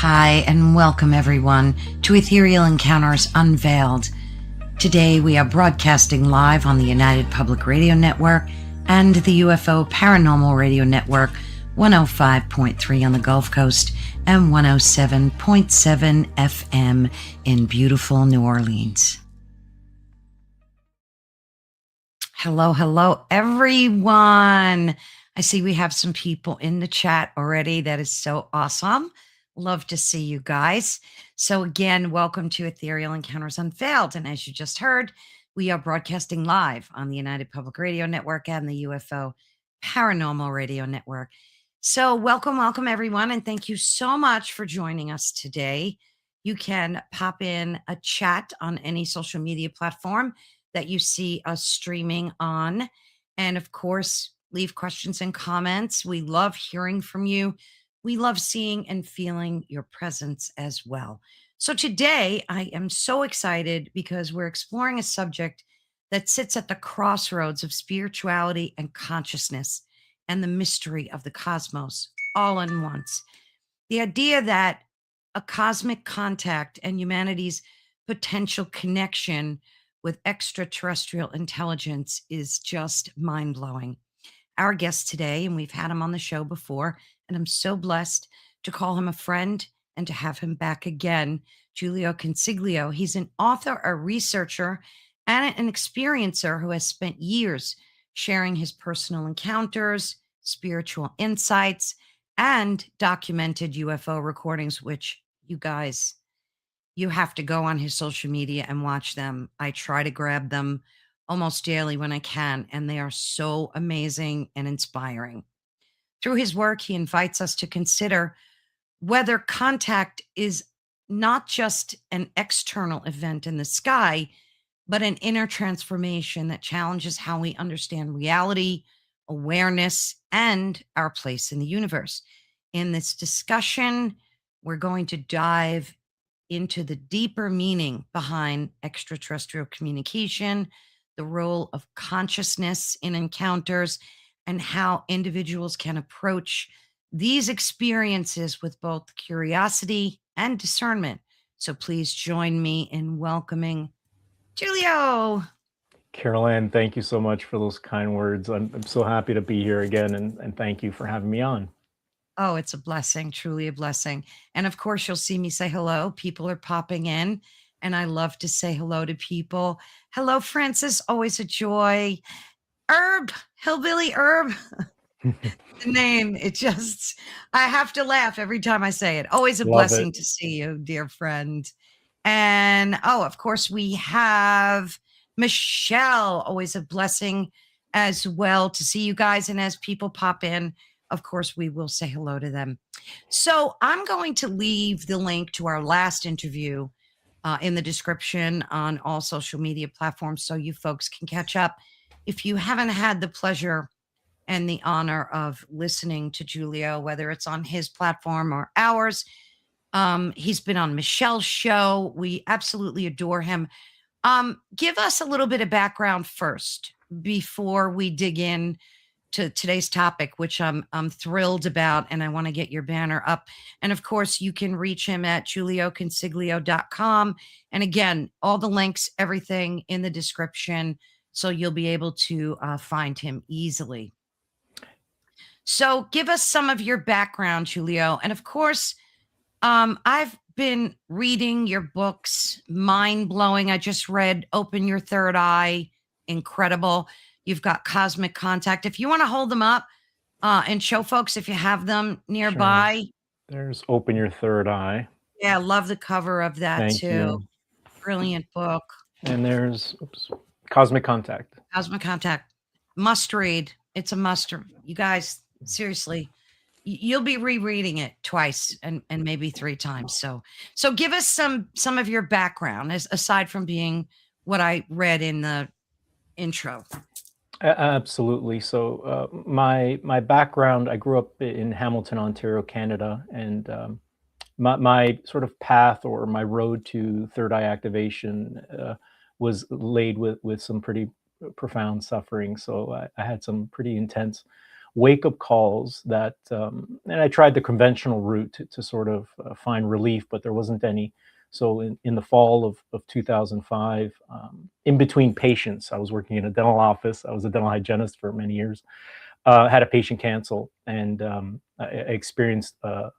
Hi, and welcome everyone to Ethereal Encounters Unveiled. Today we are broadcasting live on the United Public Radio Network and the UFO Paranormal Radio Network, 105.3 on the Gulf Coast and 107.7 FM in beautiful New Orleans. Hello, everyone. I see we have some people in the chat already. That is so awesome. Love to see you guys. So again, welcome to Ethereal Encounters Unveiled. And as you just heard, we are broadcasting live on the United Public Radio Network and the UFO Paranormal Radio Network. So welcome everyone. And thank you so much for joining us today. You can pop in a chat on any social media platform that you see us streaming on. And of course, leave questions and comments. We love hearing from you. We love seeing and feeling your presence as well. So today I am so excited because we're exploring a subject that sits at the crossroads of spirituality and consciousness and the mystery of the cosmos all in once. The idea that a cosmic contact and humanity's potential connection with extraterrestrial intelligence is just mind-blowing. Our guest today, and we've had him on the show before, and I'm so blessed to call him a friend and to have him back again, Jiulio Consiglio. He's an author, a researcher, and an experiencer who has spent years sharing his personal encounters, spiritual insights, and documented UFO recordings, which you guys, you have to go on his social media and watch them. I try to grab them almost daily when I can, and they are so amazing and inspiring. Through his work, he invites us to consider whether contact is not just an external event in the sky, but an inner transformation that challenges how we understand reality, awareness, and our place in the universe. In this discussion, we're going to dive into the deeper meaning behind extraterrestrial communication, the role of consciousness in encounters, and how individuals can approach these experiences with both curiosity and discernment. So please join me in welcoming Jiulio. Carol Ann, thank you so much for those kind words. I'm so happy to be here again, and thank you for having me on. Oh, it's a blessing, truly a blessing. And of course, you'll see me say hello. People are popping in, and I love to say hello to people. Hello, Francis. Always a joy. Herb, Hillbilly Herb. The name, it just, I have to laugh every time I say it. Always a blessing to see you, dear friend. And oh, of course, we have Michelle. Always a blessing as well to see you guys. And as people pop in, of course, we will say hello to them. So I'm going to leave the link to our last interview in the description on all social media platforms so you folks can catch up. If you haven't had the pleasure and the honor of listening to Jiulio, whether it's on his platform or ours, he's been on Michelle's show. We absolutely adore him. Give us a little bit of background first before we dig in to today's topic, which I'm thrilled about, and I want to get your banner up. And of course, you can reach him at JiulioConsiglio.com. And again, all the links, everything in the description, so you'll be able to find him easily. So give us some of your background, Jiulio. And of course, I've been reading your books, mind-blowing. I just read Open Your Third Eye, incredible. You've got Cosmic Contact. If you want to hold them up and show folks if you have them nearby. Sure. There's Open Your Third Eye. Yeah, I love the cover of that. Thank too. You. Brilliant book. And there's Cosmic Contact. Cosmic Contact. Must read. It's a must. You guys, seriously, you'll be rereading it twice and maybe 3 times. So give us some of your background aside from being what I read in the intro. Absolutely. So my background, I grew up in Hamilton, Ontario, Canada, and my sort of path or my road to third eye activation was laid with some pretty profound suffering. So I had some pretty intense wake-up calls that, and I tried the conventional route to sort of find relief, but there wasn't any. So in the fall of 2005, in between patients, I was working in a dental office. I was a dental hygienist for many years. Had a patient cancel, and I experienced a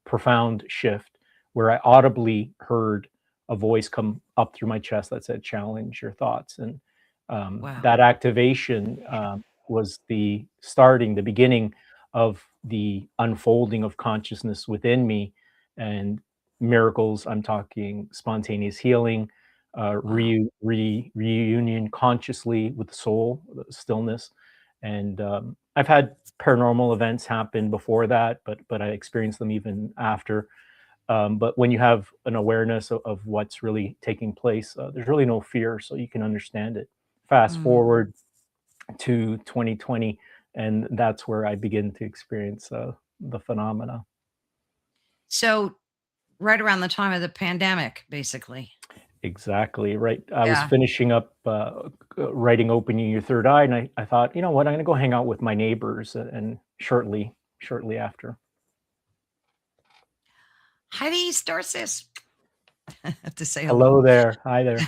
profound shift where I audibly heard a voice come up through my chest that said, "Challenge your thoughts." And Wow. that activation was the beginning of the unfolding of consciousness within me, and miracles. I'm talking spontaneous healing, Wow. reunion consciously with the soul, the stillness. And I've had paranormal events happen before that, but I experienced them even after. But when you have an awareness of what's really taking place, there's really no fear, so you can understand it. Fast Mm. forward to 2020, and that's where I begin to experience the phenomena. So right around the time of the pandemic, basically. Exactly right. I was Yeah. finishing up writing "Opening Your Third Eye," and I thought, you know what, I'm going to go hang out with my neighbors. And shortly after. Hi, Starsis. I have to say hello. Hello there. Hi there.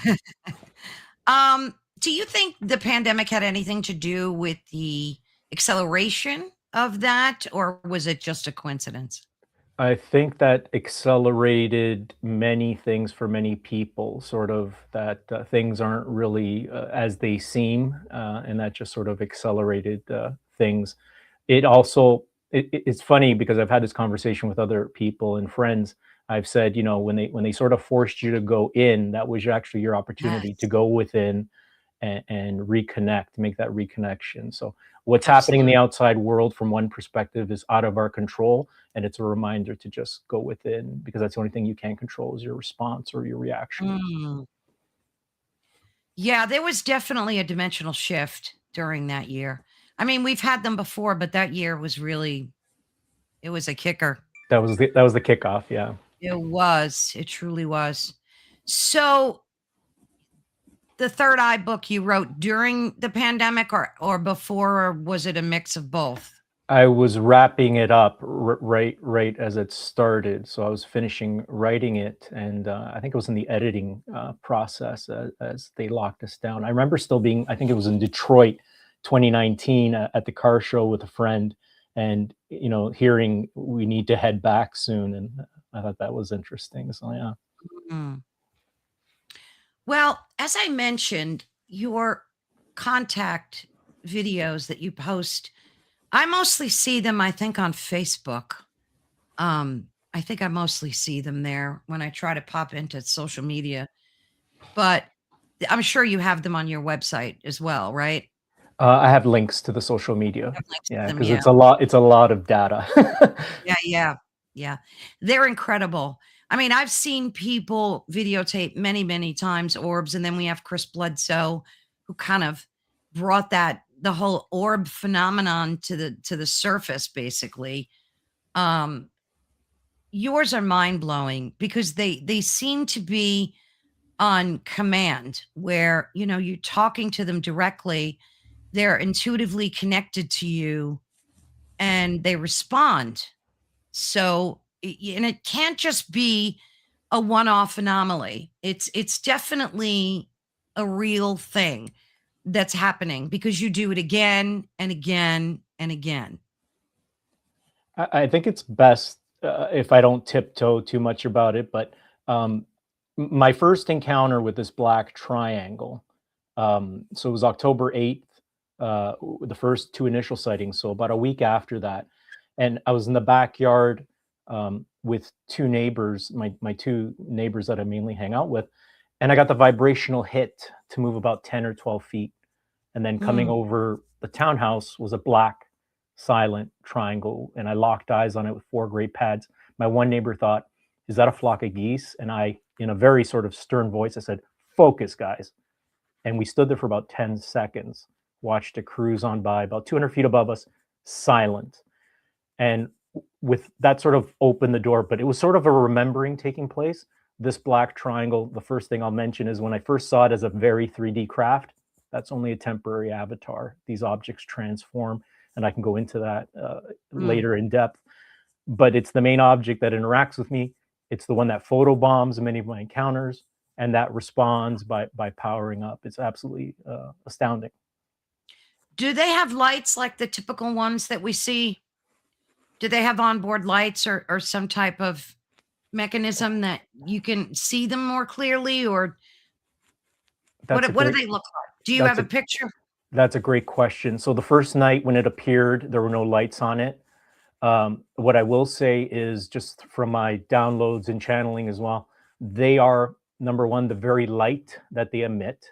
Do you think the pandemic had anything to do with the acceleration of that, or was it just a coincidence? I think that accelerated many things for many people, sort of that things aren't really as they seem, and that just sort of accelerated things. It also, it's funny because I've had this conversation with other people and friends. I've said, you know, when they sort of forced you to go in, that was actually your opportunity to Yes, go within and reconnect, make that reconnection. So what's happening in absolutely. the outside world from one perspective is out of our control, and it's a reminder to just go within, because that's the only thing you can control is your response or your reaction. Mm. Yeah, there was definitely a dimensional shift during that year. I mean, we've had them before, but that year was really, it was a kicker. That was the kickoff. Yeah. It was. It truly was. So, the Third Eye book you wrote during the pandemic or before, or was it a mix of both? I was wrapping it up right as it started, so I was finishing writing it, and I think it was in the editing process as they locked us down. I remember still being, I think it was in Detroit, 2019, at the car show with a friend, and you know, hearing we need to head back soon, and I thought that was interesting. So yeah. Mm. Well, as I mentioned, your contact videos that you post, I mostly see them, I think, on Facebook. I think I mostly see them there when I try to pop into social media, but I'm sure you have them on your website as well, right? I have links to the social media. Have links to Yeah, them, because yeah. it's a lot of data. Yeah, yeah, yeah. They're incredible. I mean, I've seen people videotape many, many times orbs, and then we have Chris Bledsoe, who kind of brought the whole orb phenomenon to the surface, basically. Um, Yours are mind blowing because they seem to be on command, where you're talking to them directly. They're intuitively connected to you, and they respond. So, and it can't just be a one-off anomaly. It's definitely a real thing that's happening because you do it again and again and again. I think it's best if I don't tiptoe too much about it, but um, my first encounter with this black triangle, so it was October 8th, the first two initial sightings, so about a week after that. And I was in the backyard with two neighbors, my two neighbors that I mainly hang out with, and I got the vibrational hit to move about 10 or 12 feet. And then coming Mm, over the townhouse was a black silent triangle, and I locked eyes on it with four gray pads. My one neighbor thought, "Is that a flock of geese?" And I, in a very sort of stern voice, I said, "Focus, guys." And we stood there for about 10 seconds, watched it cruise on by about 200 feet above us, silent. And with that sort of opened the door, but it was sort of a remembering taking place. This black triangle, the first thing I'll mention is when I first saw it as a very 3D craft, that's only a temporary avatar. These objects transform. and I can go into that later in depth. But it's the main object that interacts with me. It's the one that photobombs many of my encounters, and that responds by powering up. It's absolutely astounding. Do they have lights like the typical ones that we see? Do they have onboard lights or some type of mechanism that you can see them more clearly, or That's a what do great they look like? Do you have that's a a picture? that's a great question. So the first night when it appeared, there were no lights on it. What I will say is, just from my downloads and channeling as well, they are, number one, the very light that they emit.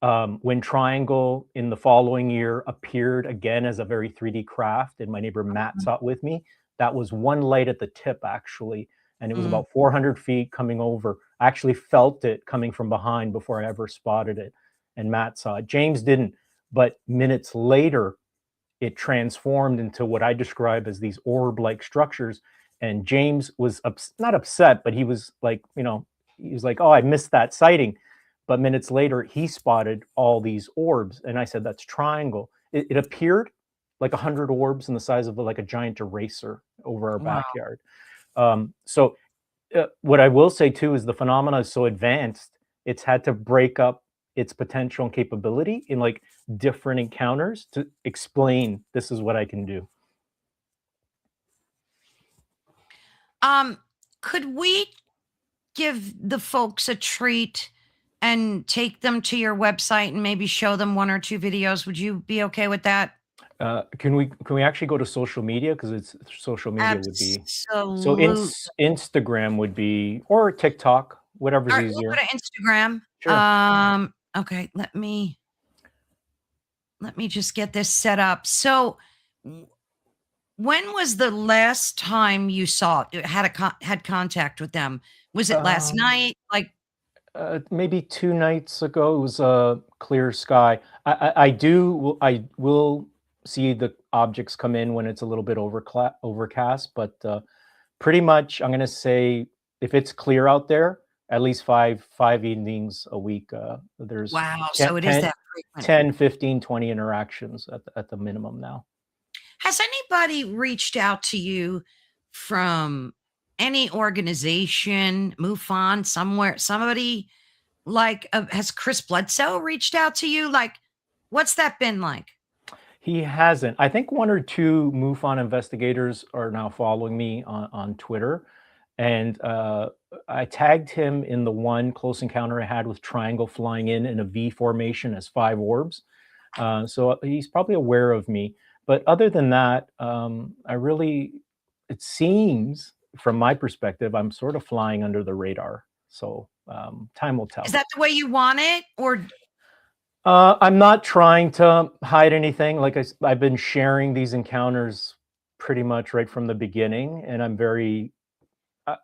When Triangle in the following year appeared again as a very 3D craft, and my neighbor Matt saw it with me, that was one light at the tip, actually. And it was Mm. about 400 feet coming over. I actually felt it coming from behind before I ever spotted it. And Matt saw it. James didn't. But minutes later, it transformed into what I describe as these orb-like structures. And James was not upset, but he was like, he was like, oh, I missed that sighting. But minutes later, he spotted all these orbs. And I said, that's Triangle. It appeared like 100 orbs in the size of like a giant eraser over our Wow. backyard. So what I will say too is the phenomena is so advanced, it's had to break up its potential and capability in like different encounters to explain this is what I can do. Could we give the folks a treat and take them to your website and maybe show them one or two videos? Would you be okay with that? Can we actually go to social media, because it's social media would be so Absolutely. Instagram would be, or TikTok, whatever's All right, we'll easier. go to Instagram. Sure. Okay, let me just get this set up. So, when was the last time you saw had contact with them? Was it last Um, night? Like, Maybe 2 nights ago. It was a clear sky. I will see the objects come in when it's a little bit overcast, but pretty much I'm gonna say, if it's clear out there, at least five evenings a week. There's wow, 10, so it is 10, that frequent. 10, 15, 20 interactions at the minimum now. Has anybody reached out to you from any organization, MUFON, somewhere, somebody like, has Chris Bledsoe reached out to you? Like, what's that been like? He hasn't. I think one or two MUFON investigators are now following me on Twitter. And I tagged him in the one close encounter I had with Triangle flying in a V formation as 5 orbs. So he's probably aware of me. But other than that, it seems from my perspective, I'm sort of flying under the radar. So time will Is tell. that the way you want it? Or I'm not trying to hide anything. Like I've been sharing these encounters pretty much right from the beginning, and I'm very, uh,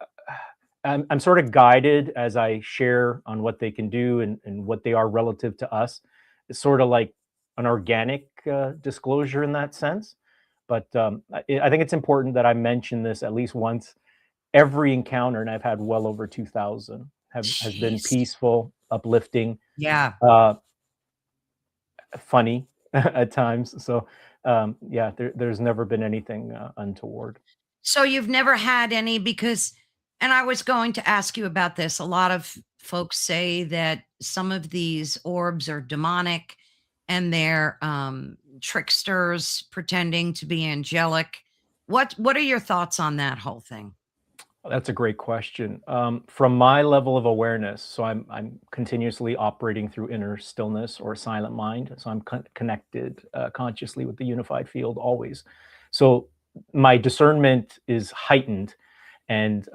I'm sort of guided as I share on what they can do and what they are relative to us. It's sort of like an organic disclosure in that sense. But I think it's important that I mention this at least once every encounter, and I've had well over 2,000, has been jeez. peaceful, uplifting, Yeah. uh, funny at times. So yeah, there's never been anything untoward. So you've never had any, because, and I was going to ask you about this. A lot of folks say that some of these orbs are demonic and they're tricksters pretending to be angelic. What are your thoughts on that whole thing? That's a great question. From my level of awareness, so I'm continuously operating through inner stillness or silent mind. So I'm connected consciously with the unified field always. So my discernment is heightened, and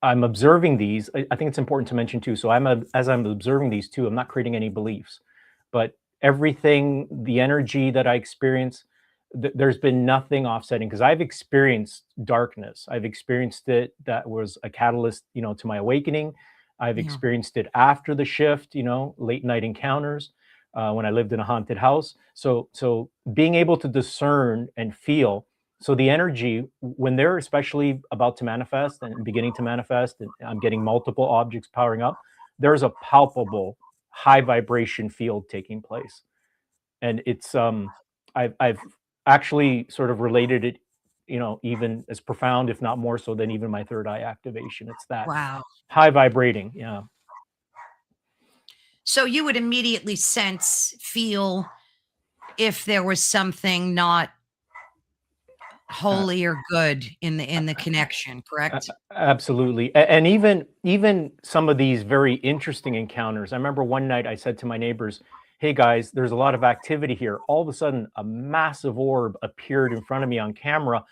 I'm observing these. I think it's important to mention too. So as I'm observing these too, I'm not creating any beliefs, but everything, the energy that I experience, there's been nothing offsetting, because I've experienced darkness. I've experienced it. That was a catalyst, to my awakening. I've Yeah. experienced it after the shift, late night encounters, when I lived in a haunted house. So being able to discern and feel. So the energy, when they're especially about to manifest and beginning to manifest, and I'm getting multiple objects powering up, there's a palpable high vibration field taking place. And it's I've actually sort of related it, you know, even as profound, if not more so than even my third eye activation. It's that Wow. high vibrating. Yeah. So you would immediately feel if there was something not Uh, holy or good in the connection, correct? Absolutely. And even some of these very interesting encounters. I remember one night I said to my neighbors, "Hey guys, there's a lot of activity here." All of a sudden, a massive orb appeared in front of me on camera,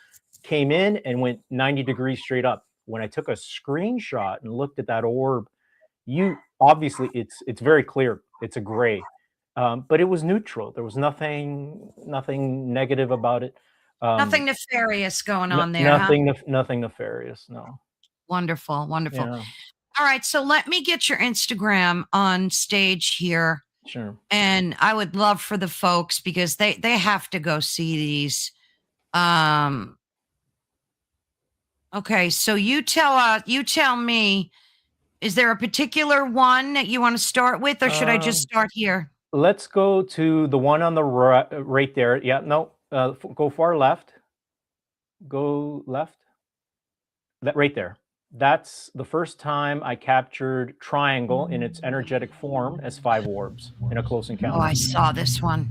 came in and went 90 degrees straight up. When I took a screenshot and looked at that orb, you obviously it's very clear. It's a gray. But it was neutral. There was nothing negative about it. Nothing Um, nefarious going on there, huh? nothing nefarious. No. Wonderful, wonderful. Yeah, All right, so let me get your Instagram on stage here. sure. And I would love for the folks because they have to go see these. Um okay, so you tell me, is there a particular one that you want to start with, or should I just start here? Let's go to the one on the right there. Yeah, no, go far left. Go left. That right there. That's the first time I captured triangle in its energetic form as 5 orbs in a close Oh, encounter. I saw this one.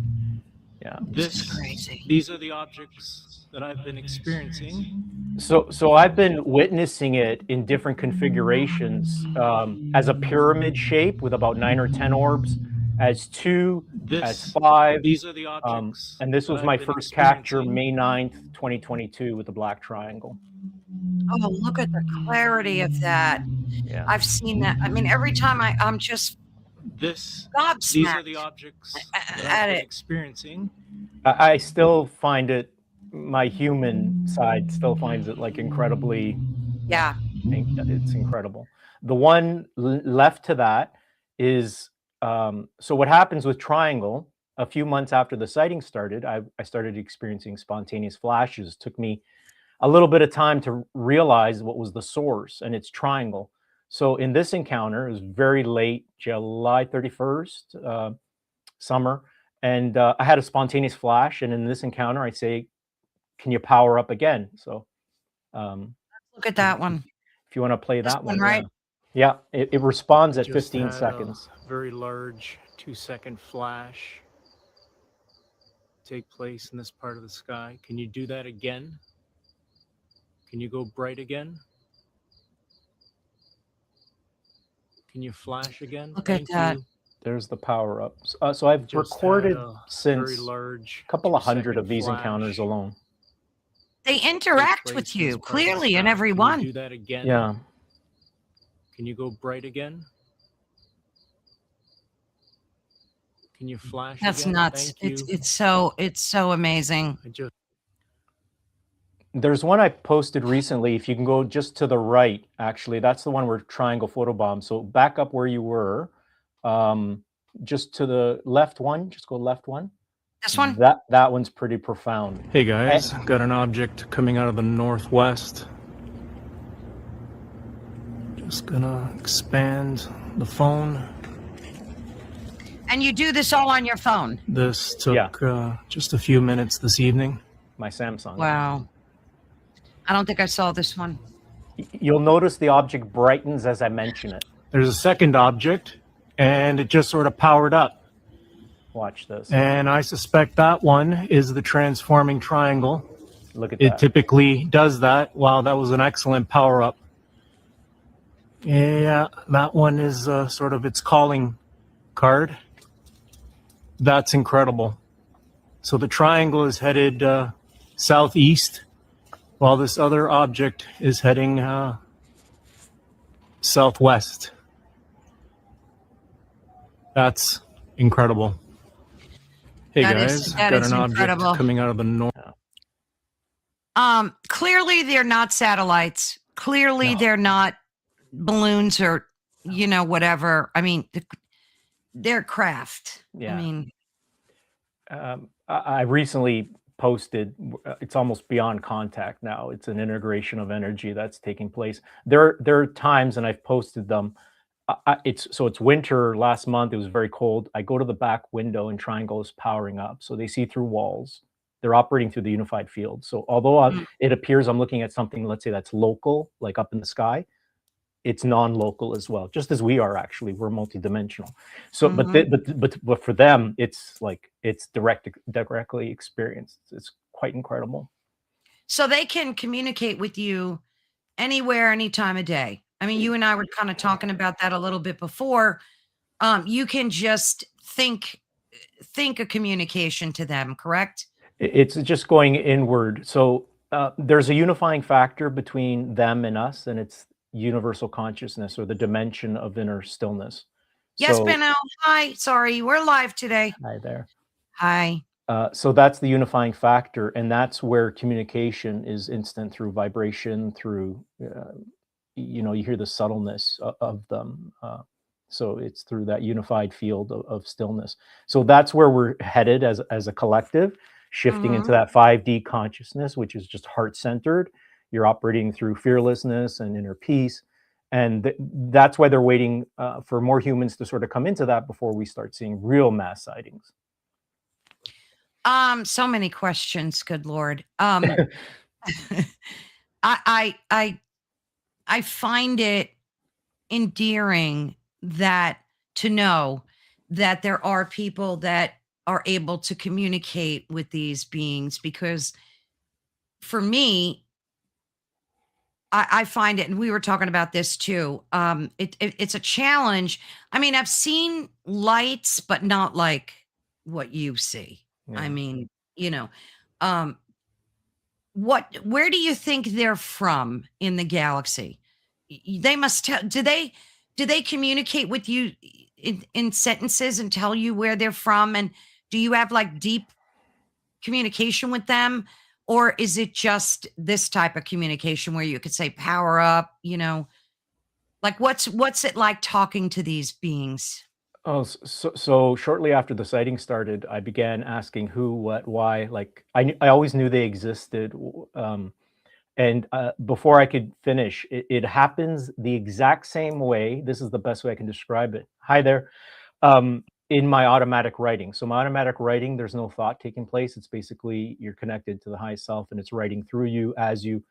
Yeah. This is crazy. These are the objects that I've been experiencing. So I've been witnessing it in different configurations, as a pyramid shape with about 9 or 10 orbs, as 2, as 5. These are the objects. And this was my first capture, May 9th, 2022, with the black triangle. Oh, look at the clarity of that. Yeah. I've seen that. I mean, every time I'm just These gobsmacked are the objects that at I've been it. experiencing. I still find it, my human side still finds it like incredibly, Yeah. it's incredible. The one left to that is, so what happens with triangle, a few months after the sighting started, I started experiencing spontaneous flashes. It took me a little bit of time to realize what was the source, and it's triangle. So in this encounter, it was very late, July 31st, summer, and I had a spontaneous flash. And in this encounter, I say, "Can you power up again?" So Look at that one. if you want to play This that one, one, right? yeah, it responds at Just 15 had seconds. a very large 2-second flash take place in this part of the sky. Can you do that again? Can you go bright again? Can you flash again? Look at that. You. There's the power ups. So I've Just recorded had a since very large a couple of hundred 2-second of these flash encounters alone. They take interact place with in this you part of the clearly in sky. every Can you one. do that again? Yeah. Can you go bright again? Can you flash That's again? nuts. Thank you. It's so amazing. I just There's one I posted recently. If you can go just to the right, actually, that's the one where triangle photobomb. So back up where you were, just to the left one. Just go left one. This one? That one's pretty profound. Hey guys, got an object coming out of the northwest. Just gonna expand the phone. And you do this all on your phone? This took just a few minutes this evening. My Samsung. Wow. I don't think I saw this one. You'll notice the object brightens as I mention it. There's a second object, and it just sort of powered up. Watch this. And I suspect that one is the transforming triangle. Look at It that. typically does that. Wow, that was an excellent power up. Yeah, that one is sort of its calling card. That's incredible. So the triangle is headed southeast, while this other object is heading southwest. That's incredible. Hey guys, got an object coming out of the north. Clearly they're not satellites. Clearly they're not balloons or, you know, whatever. I mean, they're craft. Yeah. I mean, I recently posted, it's almost beyond contact now. It's an integration of energy that's taking place. There are times, and I've posted them, it's winter last month. It was very cold. I go to the back window and triangle is powering up. So they see through walls. they're operating through the unified field. So although it appears I'm looking at something, let's say that's local, like up in the sky, it's non-local as well, just as we are. Actually, we're multidimensional. So but for them, it's like it's directly experienced. It's quite incredible. So they can communicate with you anywhere, any time of day. I mean, you and I were kind of talking about that a little bit before. You can just think a communication to them, correct? It's just going inward. So there's a unifying factor between them and us, and it's universal consciousness, or the dimension of inner stillness. Yes, So, Benno. Hi. Sorry, we're live today. hi there. Hi. So that's the unifying factor, and that's where communication is instant through vibration, through, you hear the subtleness of them. So it's through that unified field of stillness. So that's where we're headed as a collective, shifting into that 5D consciousness, which is just heart-centered. You're operating through fearlessness and inner peace. And that's why they're waiting for more humans to sort of come into that before we start seeing real mass sightings. So many questions, good Lord. I find it endearing to know that there are people that are able to communicate with these beings, because for me, I find it, and we were talking about this too. It's a challenge. I mean, I've seen lights, but not like what you see. Yeah. I mean, where do you think they're from in the galaxy? They must tell, do they communicate with you in sentences and tell you where they're from? And do you have like deep communication with them? Or is it just this type of communication where you could say power up, like what's it like talking to these beings? Oh, so shortly after the sighting started, I began asking who, what, why. Like I always knew they existed, and before I could finish, it happens the exact same way. This is the best way I can describe it. Hi there. In my automatic writing. So my automatic writing, there's no thought taking place. It's basically you're connected to the high self, and it's writing through you as you.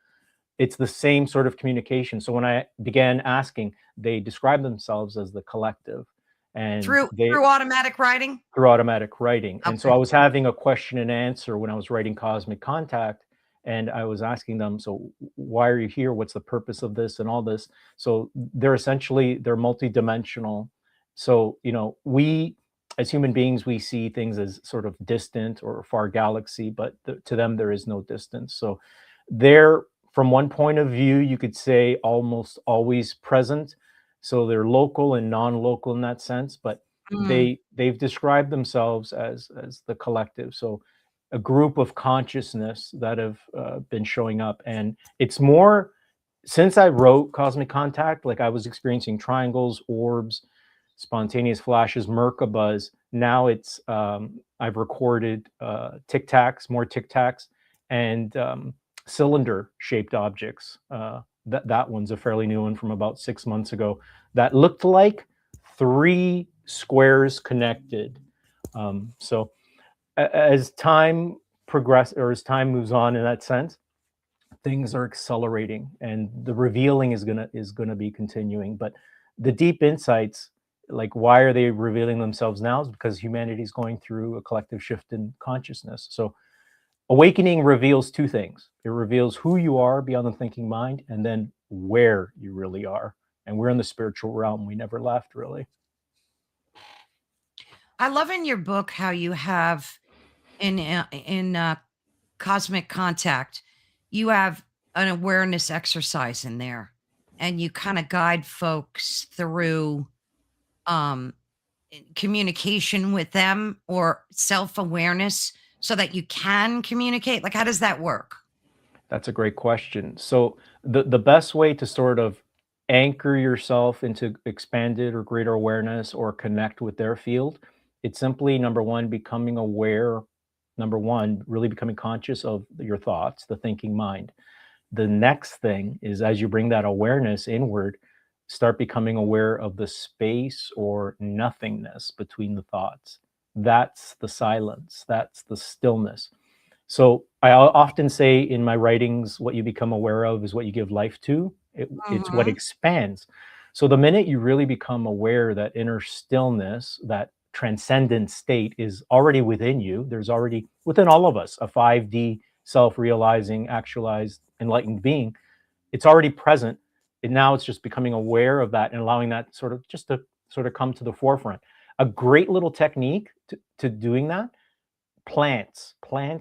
It's the same sort of communication. So when I began asking, they describe themselves as the collective. And Through automatic writing? Through automatic writing. And so Okay. I was having a question and answer when I was writing Cosmic Contact, and I was asking them, so why are you here? What's the purpose of this and all this? So they're multidimensional. So, we as human beings, we see things as sort of distant or far galaxy, but to them, there is no distance. So they're, from one point of view, you could say almost always present. So they're local and non-local in that sense, but they've described themselves as the collective. So a group of consciousness that have been showing up. And it's more, since I wrote Cosmic Contact, like I was experiencing triangles, orbs, spontaneous flashes, Merkabahs. Now it's, I've recorded tic tacs, and cylinder shaped objects. That one's a fairly new one from about 6 months ago that looked like 3 squares connected. So as time progresses, or as time moves on in that sense, things are accelerating, and the revealing is gonna be continuing. But the deep insights, like why are they revealing themselves now, is because humanity is going through a collective shift in consciousness. So awakening reveals 2 things. It reveals who you are beyond the thinking mind, and then where you really are. And we're in the spiritual realm. We never left, really. I love in your book how you have in Cosmic Contact, you have an awareness exercise in there, and you kind of guide folks through communication with them or self-awareness so that you can communicate. Like, how does that work? That's a great question. So the best way to sort of anchor yourself into expanded or greater awareness or connect with their field, it's simply, number one, becoming aware. Number one, really becoming conscious of your thoughts, the thinking mind. The next thing is, as you bring that awareness inward, start becoming aware of the space or nothingness between the thoughts. That's the silence. That's the stillness. So I often say in my writings, what you become aware of is what you give life to. It's what Mhm. expands. So the minute you really become aware that inner stillness, that transcendent state is already within you, there's already within all of us a 5D self-realizing, actualized, enlightened being. It's already present. And now it's just becoming aware of that and allowing that sort of just to sort of come to the forefront. A great little technique to doing that. Plants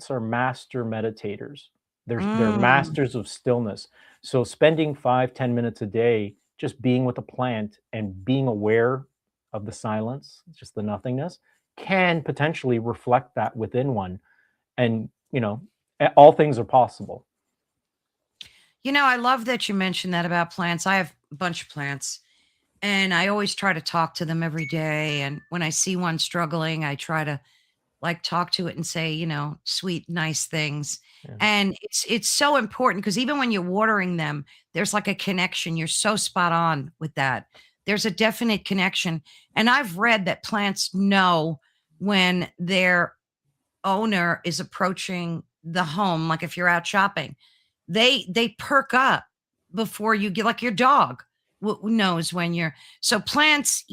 are master meditators. They're Mm. masters of stillness. So spending 5-10 minutes a day just being with a plant and being aware of the silence, just the nothingness, can potentially reflect that within one. And all things are possible. I love that you mentioned that about plants. I have a bunch of plants, and I always try to talk to them every day. And when I see one struggling, I try to like talk to it and say, sweet, nice things. Yeah. And it's so important because even when you're watering them, there's like a connection. You're so spot on with that. There's a definite connection. And I've read that plants know when their owner is approaching the home, like if you're out shopping, they perk up before you get, like your dog knows when you're. So plants,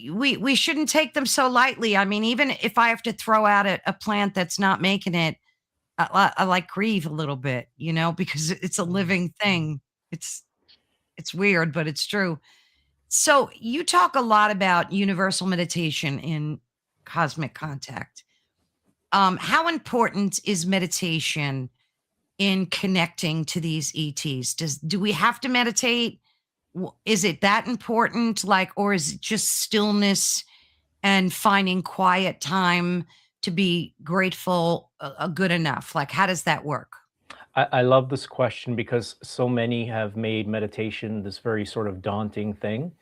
we shouldn't take them so lightly. I mean, even if I have to throw out a plant that's not making it, I like grieve a little bit, because it's a living thing. It's it's weird, but it's true. So you talk a lot about universal meditation in cosmic contact. How important is meditation in connecting to these ETs? Do we have to meditate? Is it that important? Like, or is it just stillness and finding quiet time to be grateful good enough? Like, how does that work? I love this question because so many have made meditation this very sort of daunting thing.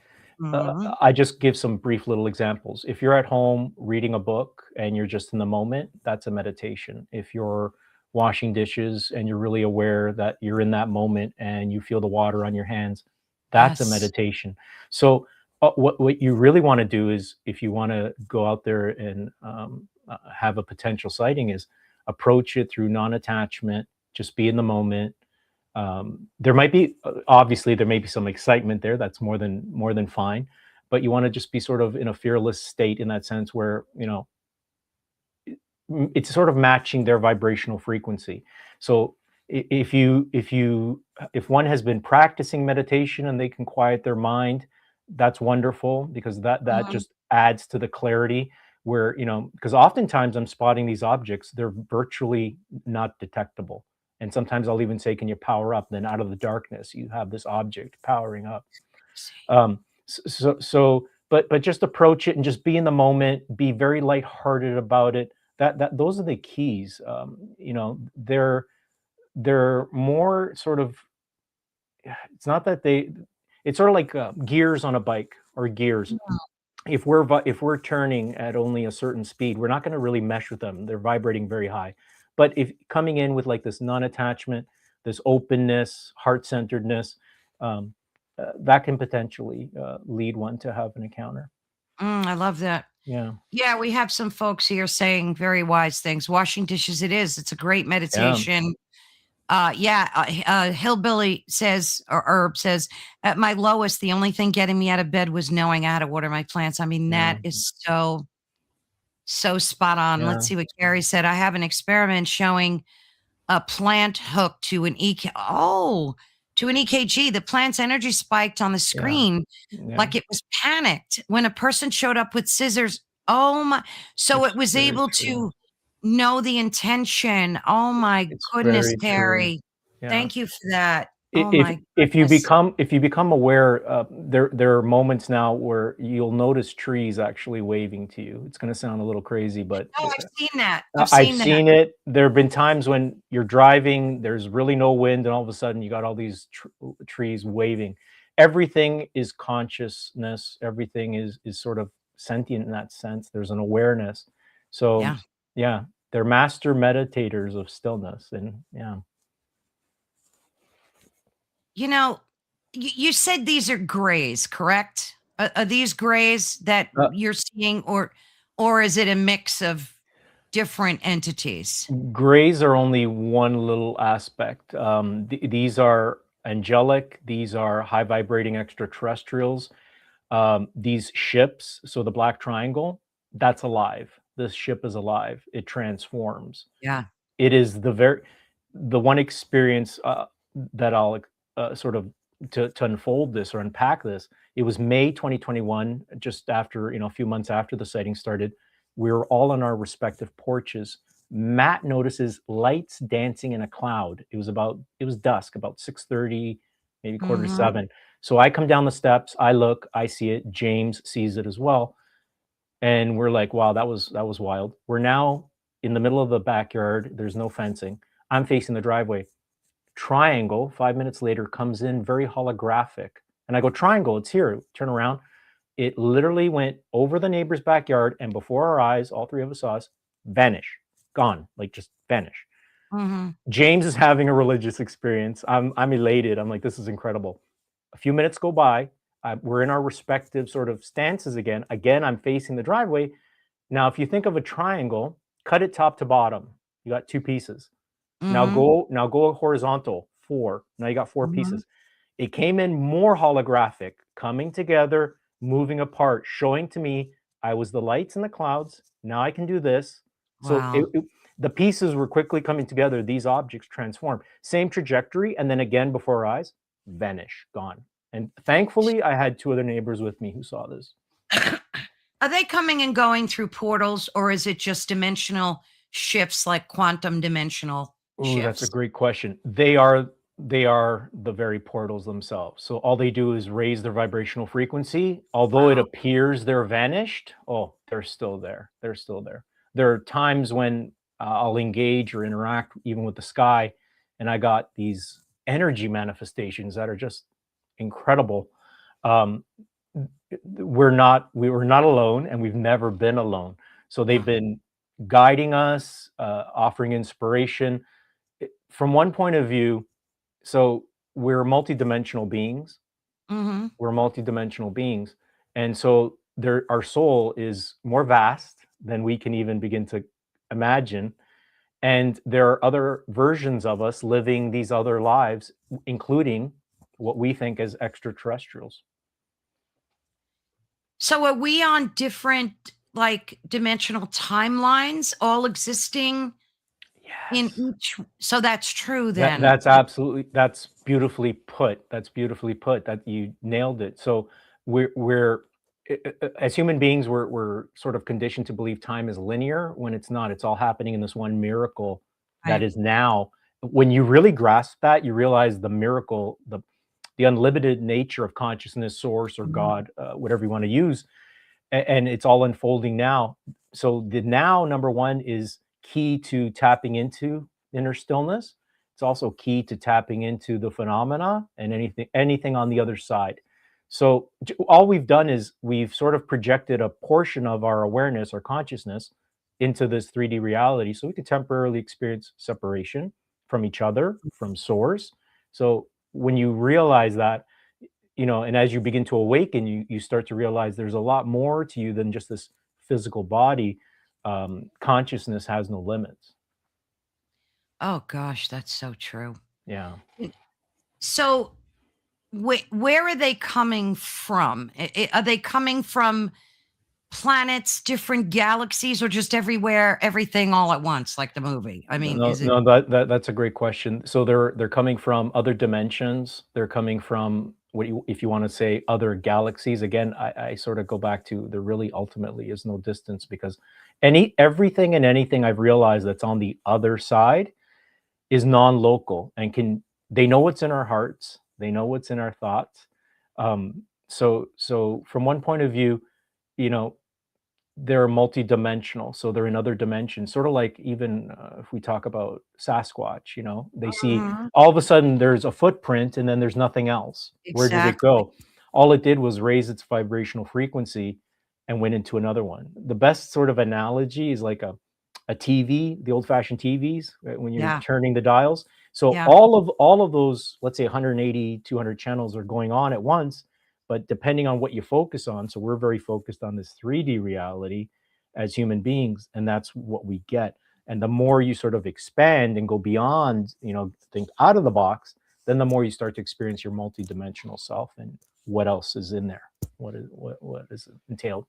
Mhm. I just give some brief little examples. If you're at home reading a book and you're just in the moment, that's a meditation. If you're washing dishes and you're really aware that you're in that moment and you feel the water on your hands, that's a Yes. meditation. So, what you really want to do is, if you want to go out there and have a potential sighting, is approach it through non-attachment. Just be in the moment. There might be obviously there may be some excitement there. That's more than fine, but you want to just be sort of in a fearless state in that sense where it's sort of matching their vibrational frequency. So if one has been practicing meditation and they can quiet their mind, that's wonderful because that Mhm. just adds to the clarity where because oftentimes I'm spotting these objects, they're virtually not detectable. And sometimes I'll even say, can you power up? Then out of the darkness you have this object powering up. See. But just approach it and just be in the moment, be very lighthearted about it. Those are the keys. They're more sort of, it's not that it's sort of like gears on a bike or gears. If we're turning at only a certain speed, we're not going to really mesh with them. They're vibrating very high. But if coming in with like this non-attachment, this openness, heart-centeredness, um, that can potentially lead one to have an encounter. I love that. Yeah, Yeah, we have some folks here saying very wise things. Washing dishes, it is. It's a great yeah, meditation. Yeah, Hillbilly says, or Herb says, at my lowest, the only thing getting me out of bed was knowing I had to water my plants. I mean, yeah, that is so spot on. yeah, Let's see what Gary said. I have an experiment showing a plant hooked to an to an EKG. The plant's energy spiked on the yeah, screen yeah. like it was panicked when a person showed up with scissors. Oh my. So It's it was very able true. to know the intention. Oh my It's goodness, very true. Terry. Yeah. Thank you for that. I- Oh if my if you goodness. become if you become aware, there are moments now where you'll notice trees actually waving to you. It's going to sound a little crazy, but Oh, I've seen that. I've I've seen that. seen it. There have been times when you're driving, there's really no wind, and all of a sudden you got all these trees waving. Everything is consciousness. Everything is sort of sentient in that sense. There's an awareness. So Yeah. yeah, they're master meditators of stillness, and yeah. You know, you said these are grays, correct? Are these grays that Uh, you're seeing, or is it a mix of? different entities? Grays are only one little aspect. These are angelic. These are high vibrating extraterrestrials. These ships, so the black triangle, that's alive. This ship is alive. It transforms. Yeah. It is the one experience that I'll sort of to unfold this or unpack this. It was May 2021, just after, a few months after the sighting started. We were all on our respective porches. Matt notices lights dancing in a cloud. It was dusk, about 6:30, maybe quarter to 7. So I come down the steps, I look, I see it. James sees it as well. And we're like, wow, that was wild. We're now in the middle of the backyard. There's no fencing. I'm facing the driveway. Triangle, 5 minutes later, comes in very holographic. And I go, Triangle, it's here. Turn around. It literally went over the neighbor's backyard, and before our eyes, all three of us saw us vanish, gone, like just vanish. James is having a religious experience. I'm elated. I'm like, this is incredible. A few minutes go by. We're in our respective sort of stances again. Again, I'm facing the driveway. Now, if you think of a triangle, cut it top to bottom. You got 2 pieces. Now go horizontal, 4. Now you got 4 pieces. It came in more holographic, coming together, moving apart, showing to me I was the lights in the clouds. Now I can do this. Wow. So the pieces were quickly coming together. These objects transform. Same trajectory. And then again, before our eyes, vanish, gone. And thankfully, I had 2 other neighbors with me who saw this. Are they coming and going through portals, or is it just dimensional shifts, like quantum dimensional shifts? That's a great question. They are the very portals themselves. So all they do is raise their vibrational frequency. Although it appears they're vanished, they're still there. They're still there. There are times when I'll engage or interact even with the sky, and I got these energy manifestations that are just incredible. We were not alone, and we've never been alone. So they've been guiding us, offering inspiration. From one point of view, so we're multidimensional beings. We're multidimensional beings. And so our soul is more vast than we can even begin to imagine. And there are other versions of us living these other lives, including what we think as extraterrestrials. So are we on different, like, dimensional timelines, all existing in each? So that's true then. That's beautifully put. That you nailed it. So we're as human beings, we're sort of conditioned to believe time is linear when it's not. It's all happening in this one miracle that is now. When you really grasp that, you realize the miracle, the unlimited nature of consciousness, source, or God, whatever you want to use, and it's all unfolding now. So the now, number one, is key to tapping into inner stillness. It's also key to tapping into the phenomena and anything on the other side. So all we've done is we've sort of projected a portion of our awareness or consciousness into this 3D reality, so we could temporarily experience separation from each other, from source. So when you realize that, and as you begin to awaken, you start to realize there's a lot more to you than just this physical body. Consciousness has no limits. Oh gosh, that's so true. Yeah. So where are they coming from? Are they coming from planets, different galaxies, or just everywhere, everything all at once, like the movie? I mean, that's a great question. So they're coming from other dimensions. They're coming from if you want to say other galaxies. Again, I sort of go back to there really ultimately is no distance, because everything and anything I've realized that's on the other side is non-local, and they know what's in our hearts. They know what's in our thoughts. So from one point of view, they're multidimensional. So they're in other dimensions, sort of like even if we talk about Sasquatch, they see all of a sudden there's a footprint and then there's nothing else. Where did it go? All it did was raise its vibrational frequency and went into another one. The best sort of analogy is like a TV, the old-fashioned TVs, right, when you're turning the dials. So all of those, let's say 180, 200 channels are going on at once, but depending on what you focus on, so we're very focused on this 3D reality, as human beings, and that's what we get. And the more you sort of expand and go beyond, think out of the box, then the more you start to experience your multidimensional self and what else is in there, what is entailed.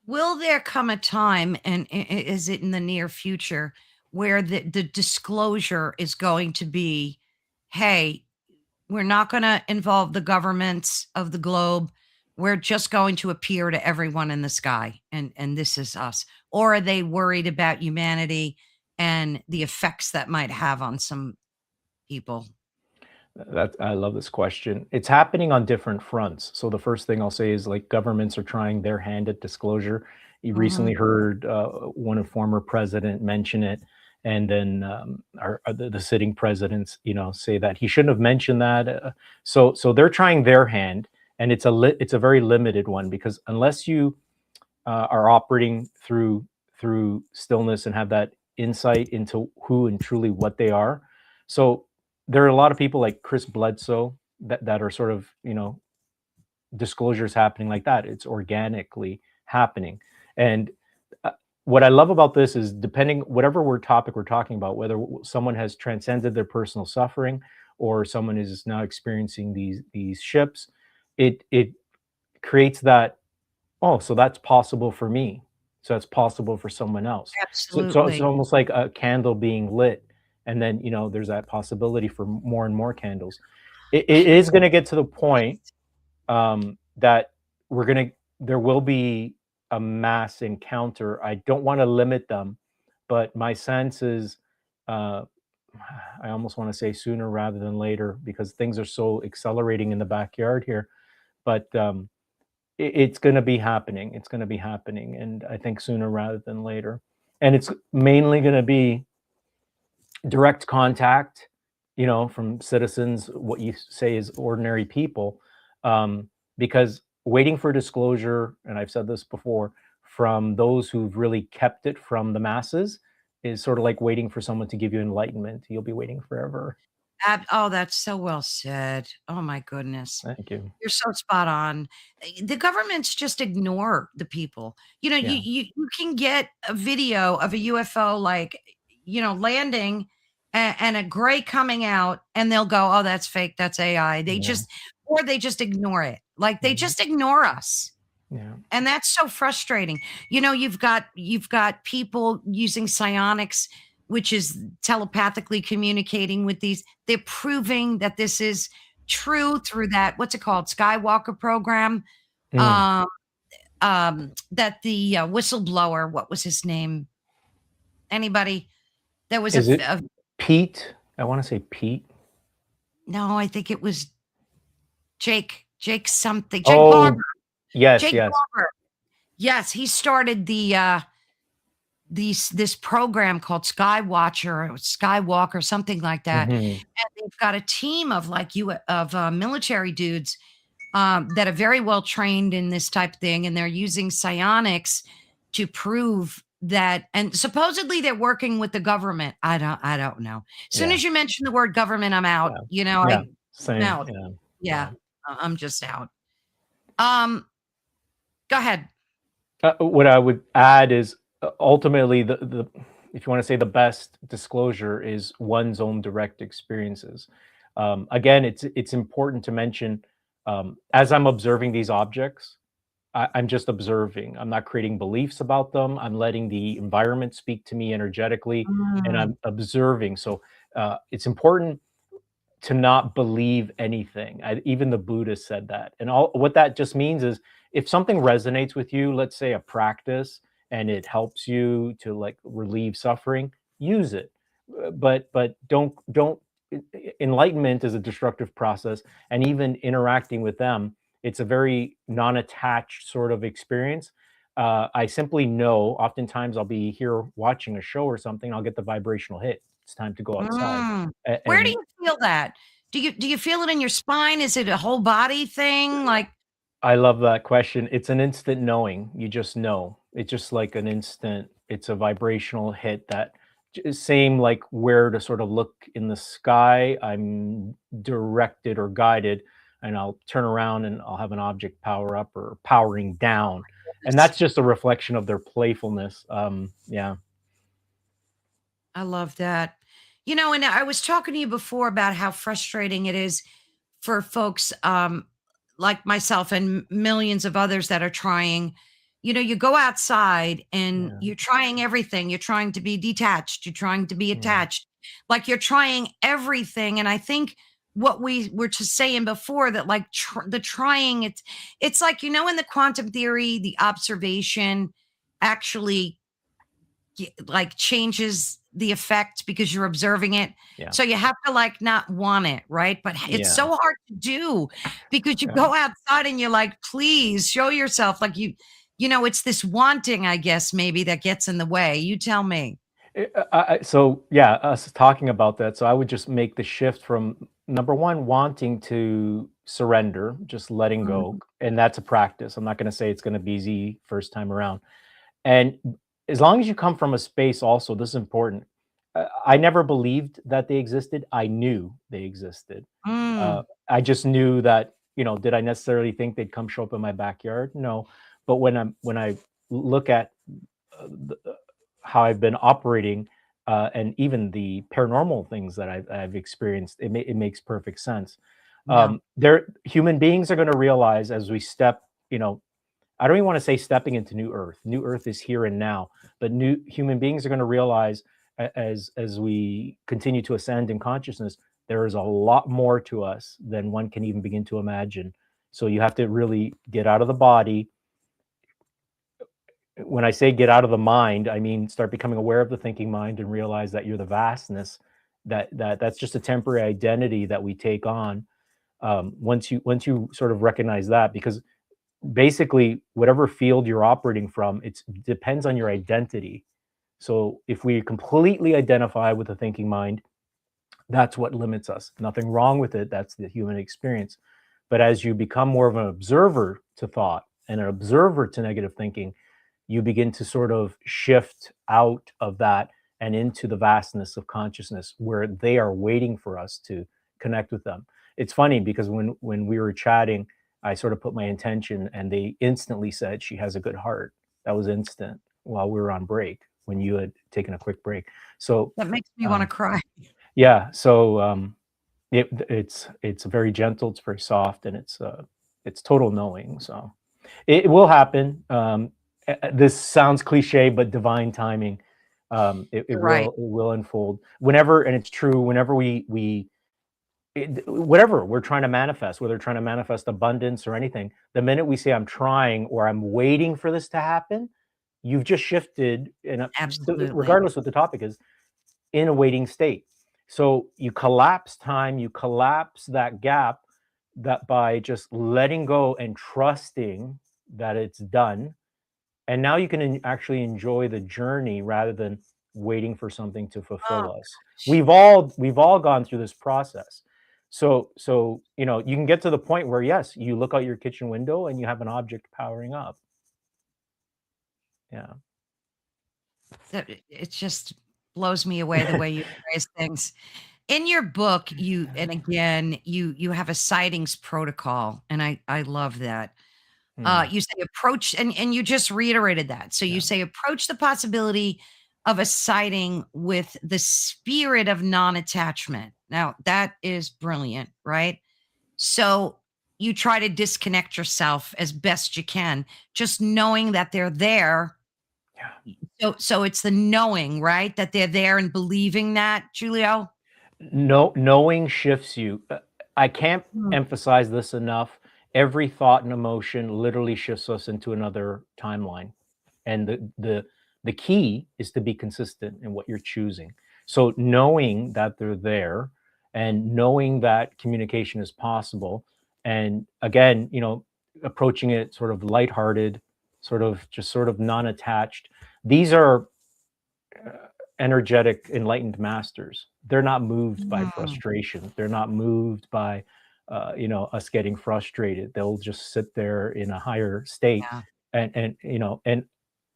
Will there come a time, and is it in the near future, where the disclosure is going to be, hey, we're not going to involve the governments of the globe. We're just going to appear to everyone in the sky, and this is us? Or are they worried about humanity and the effects that might have on some people? I love this question. It's happening on different fronts. So the first thing I'll say is, like, governments are trying their hand at disclosure. You recently heard one former president mention it, and then the sitting presidents, say that he shouldn't have mentioned that. So they're trying their hand, and it's a very limited one, because unless you are operating through stillness and have that insight into who and truly what they are. So there are a lot of people like Chris Bledsoe that are sort of, disclosures happening like that. It's organically happening. And what I love about this is, depending whatever topic we're talking about, whether someone has transcended their personal suffering or someone is now experiencing these ships, it creates that, oh, so that's possible for me. So it's possible for someone else. Absolutely. So it's almost like a candle being lit. And then, there's that possibility for more and more candles. It is going to get to the point that there will be a mass encounter. I don't want to limit them, but my sense is, I almost want to say sooner rather than later, because things are so accelerating in the backyard here. But it's going to be happening. It's going to be happening. And I think sooner rather than later. And it's mainly going to be direct contact, from citizens, what you say is ordinary people, because waiting for disclosure, and I've said this before, from those who've really kept it from the masses, is sort of like waiting for someone to give you enlightenment. You'll be waiting forever. Oh, that's so well said. Oh my goodness. Thank you. You're so spot on. The governments just ignore the people. Yeah. You can get a video of a UFO, like, landing and a gray coming out, and they'll go, oh, that's fake. That's AI. They just ignore it. Like, they just ignore us. Yeah. And that's so frustrating. You've got people using psionics, which is telepathically communicating with these. They're proving that this is true through that, what's it called, Skywalker program. That the whistleblower, what was his name? Anybody? That was Pete? I want to say Pete. No, I think it was Jake something. Jake Barber. Yes, Jake Barber. Yes, he started this program called Skywatcher or Skywalker, something like that. And they've got a team of military dudes that are very well trained in this type of thing, and they're using psionics to prove that. And supposedly they're working with the government. I don't know. As soon as you mention the word government, I'm out. I'm out. Yeah, I'm just out. Go ahead. What I would add is, ultimately, the if you want to say the best disclosure is one's own direct experiences. Again, it's important to mention, as I'm observing these objects, I'm just observing. I'm not creating beliefs about them. I'm letting the environment speak to me energetically, and I'm observing. So it's important to not believe anything. Even the Buddha said that. And what that just means is, if something resonates with you, let's say a practice, and it helps you to, like, relieve suffering, use it. But don't. Enlightenment is a destructive process, and even interacting with them, it's a very non-attached sort of experience. I simply know, oftentimes I'll be here watching a show or something, I'll get the vibrational hit. It's time to go outside. Where do you feel that? Do you feel it in your spine? Is it a whole body thing? Like, I love that question. It's an instant knowing. You just know. It's just like an instant. It's a vibrational hit that, same like where to sort of look in the sky. I'm directed or guided, and I'll turn around and I'll have an object power up or powering down. and that's just a reflection of their playfulness. Yeah. I love that. You know, and I was talking to you before about how frustrating it is for folks like myself and millions of others that are trying. You know, you go outside and Yeah. you're trying everything. You're trying to be detached. You're trying to be Yeah. attached. Like you're trying everything. And I think what we were just saying before that like the trying, it's like, you know, in the quantum theory, the observation actually like changes the effect because you're observing it. Yeah. So you have to like not want it, right? But it's Yeah. so hard to do because you Yeah. go outside and you're like, please show yourself. Like you know, it's this wanting, I guess, maybe that gets in the way. You tell me. So yeah, us talking about that. So I would just make the shift from number one, wanting to surrender, just letting go. Mhm. And that's a practice. I'm not going to say it's going to be easy first time around. And as long as you come from a space also, this is important. I never believed that they existed. I knew they existed. Mm. I just knew that, did I necessarily think they'd come show up in my backyard? No. But when I look at how I've been operating, and even the paranormal things that I've experienced, it makes perfect sense. Yeah. Human beings are going to realize as we step, I don't even want to say stepping into new earth. New earth is here and now, but new human beings are going to realize as we continue to ascend in consciousness, there is a lot more to us than one can even begin to imagine. So you have to really get out of the body. When I say get out of the mind, I mean start becoming aware of the thinking mind and realize that you're the vastness. That's just a temporary identity that we take on. Once you sort of recognize that, because basically whatever field you're operating from, it depends on your identity. So if we completely identify with the thinking mind, that's what limits us. Nothing wrong with it. That's the human experience. But as you become more of an observer to thought and an observer to negative thinking, you begin to sort of shift out of that and into the vastness of consciousness where they are waiting for us to connect with them. It's funny because when we were chatting, I sort of put my intention and they instantly said she has a good heart. That was instant while we were on break when you had taken a quick break. So That makes me want to cry. yeah, so it's very gentle, it's very soft, and it's total knowing. So it will happen. This sounds cliche, but divine timing. It You're right. will unfold whenever, and it's true. Whenever whatever we're trying to manifest, whether trying to manifest abundance or anything, the minute we say I'm trying or I'm waiting for this to happen, you've just shifted Absolutely. regardless what the topic is, in a waiting state. So you collapse time, you collapse that gap, that by just letting go and trusting that it's done. And now you can actually enjoy the journey rather than waiting for something to fulfill Oh, us. We've all gone through this process. So you can get to the point where yes, you look out your kitchen window and you have an object powering up. Yeah. it just blows me away the way you phrase things. In your book, and again, you have a sightings protocol, and I love that. Mm, You say approach, and you just reiterated that. So you yeah. say approach the possibility of a sighting with the spirit of non-attachment. Now that is brilliant, right? So you try to disconnect yourself as best you can, just knowing that they're there. Yeah. So it's the knowing, right? That they're there and believing that, Jiulio? No, knowing shifts you. I can't Mm. emphasize this enough. Every thought and emotion literally shifts us into another timeline. And the key is to be consistent in what you're choosing. So knowing that they're there and knowing that communication is possible, and again, approaching it sort of lighthearted, sort of non-attached. These are energetic enlightened masters. They're not moved by Mm. frustration. They're not moved by us getting frustrated. They'll just sit there in a higher state, Yeah. and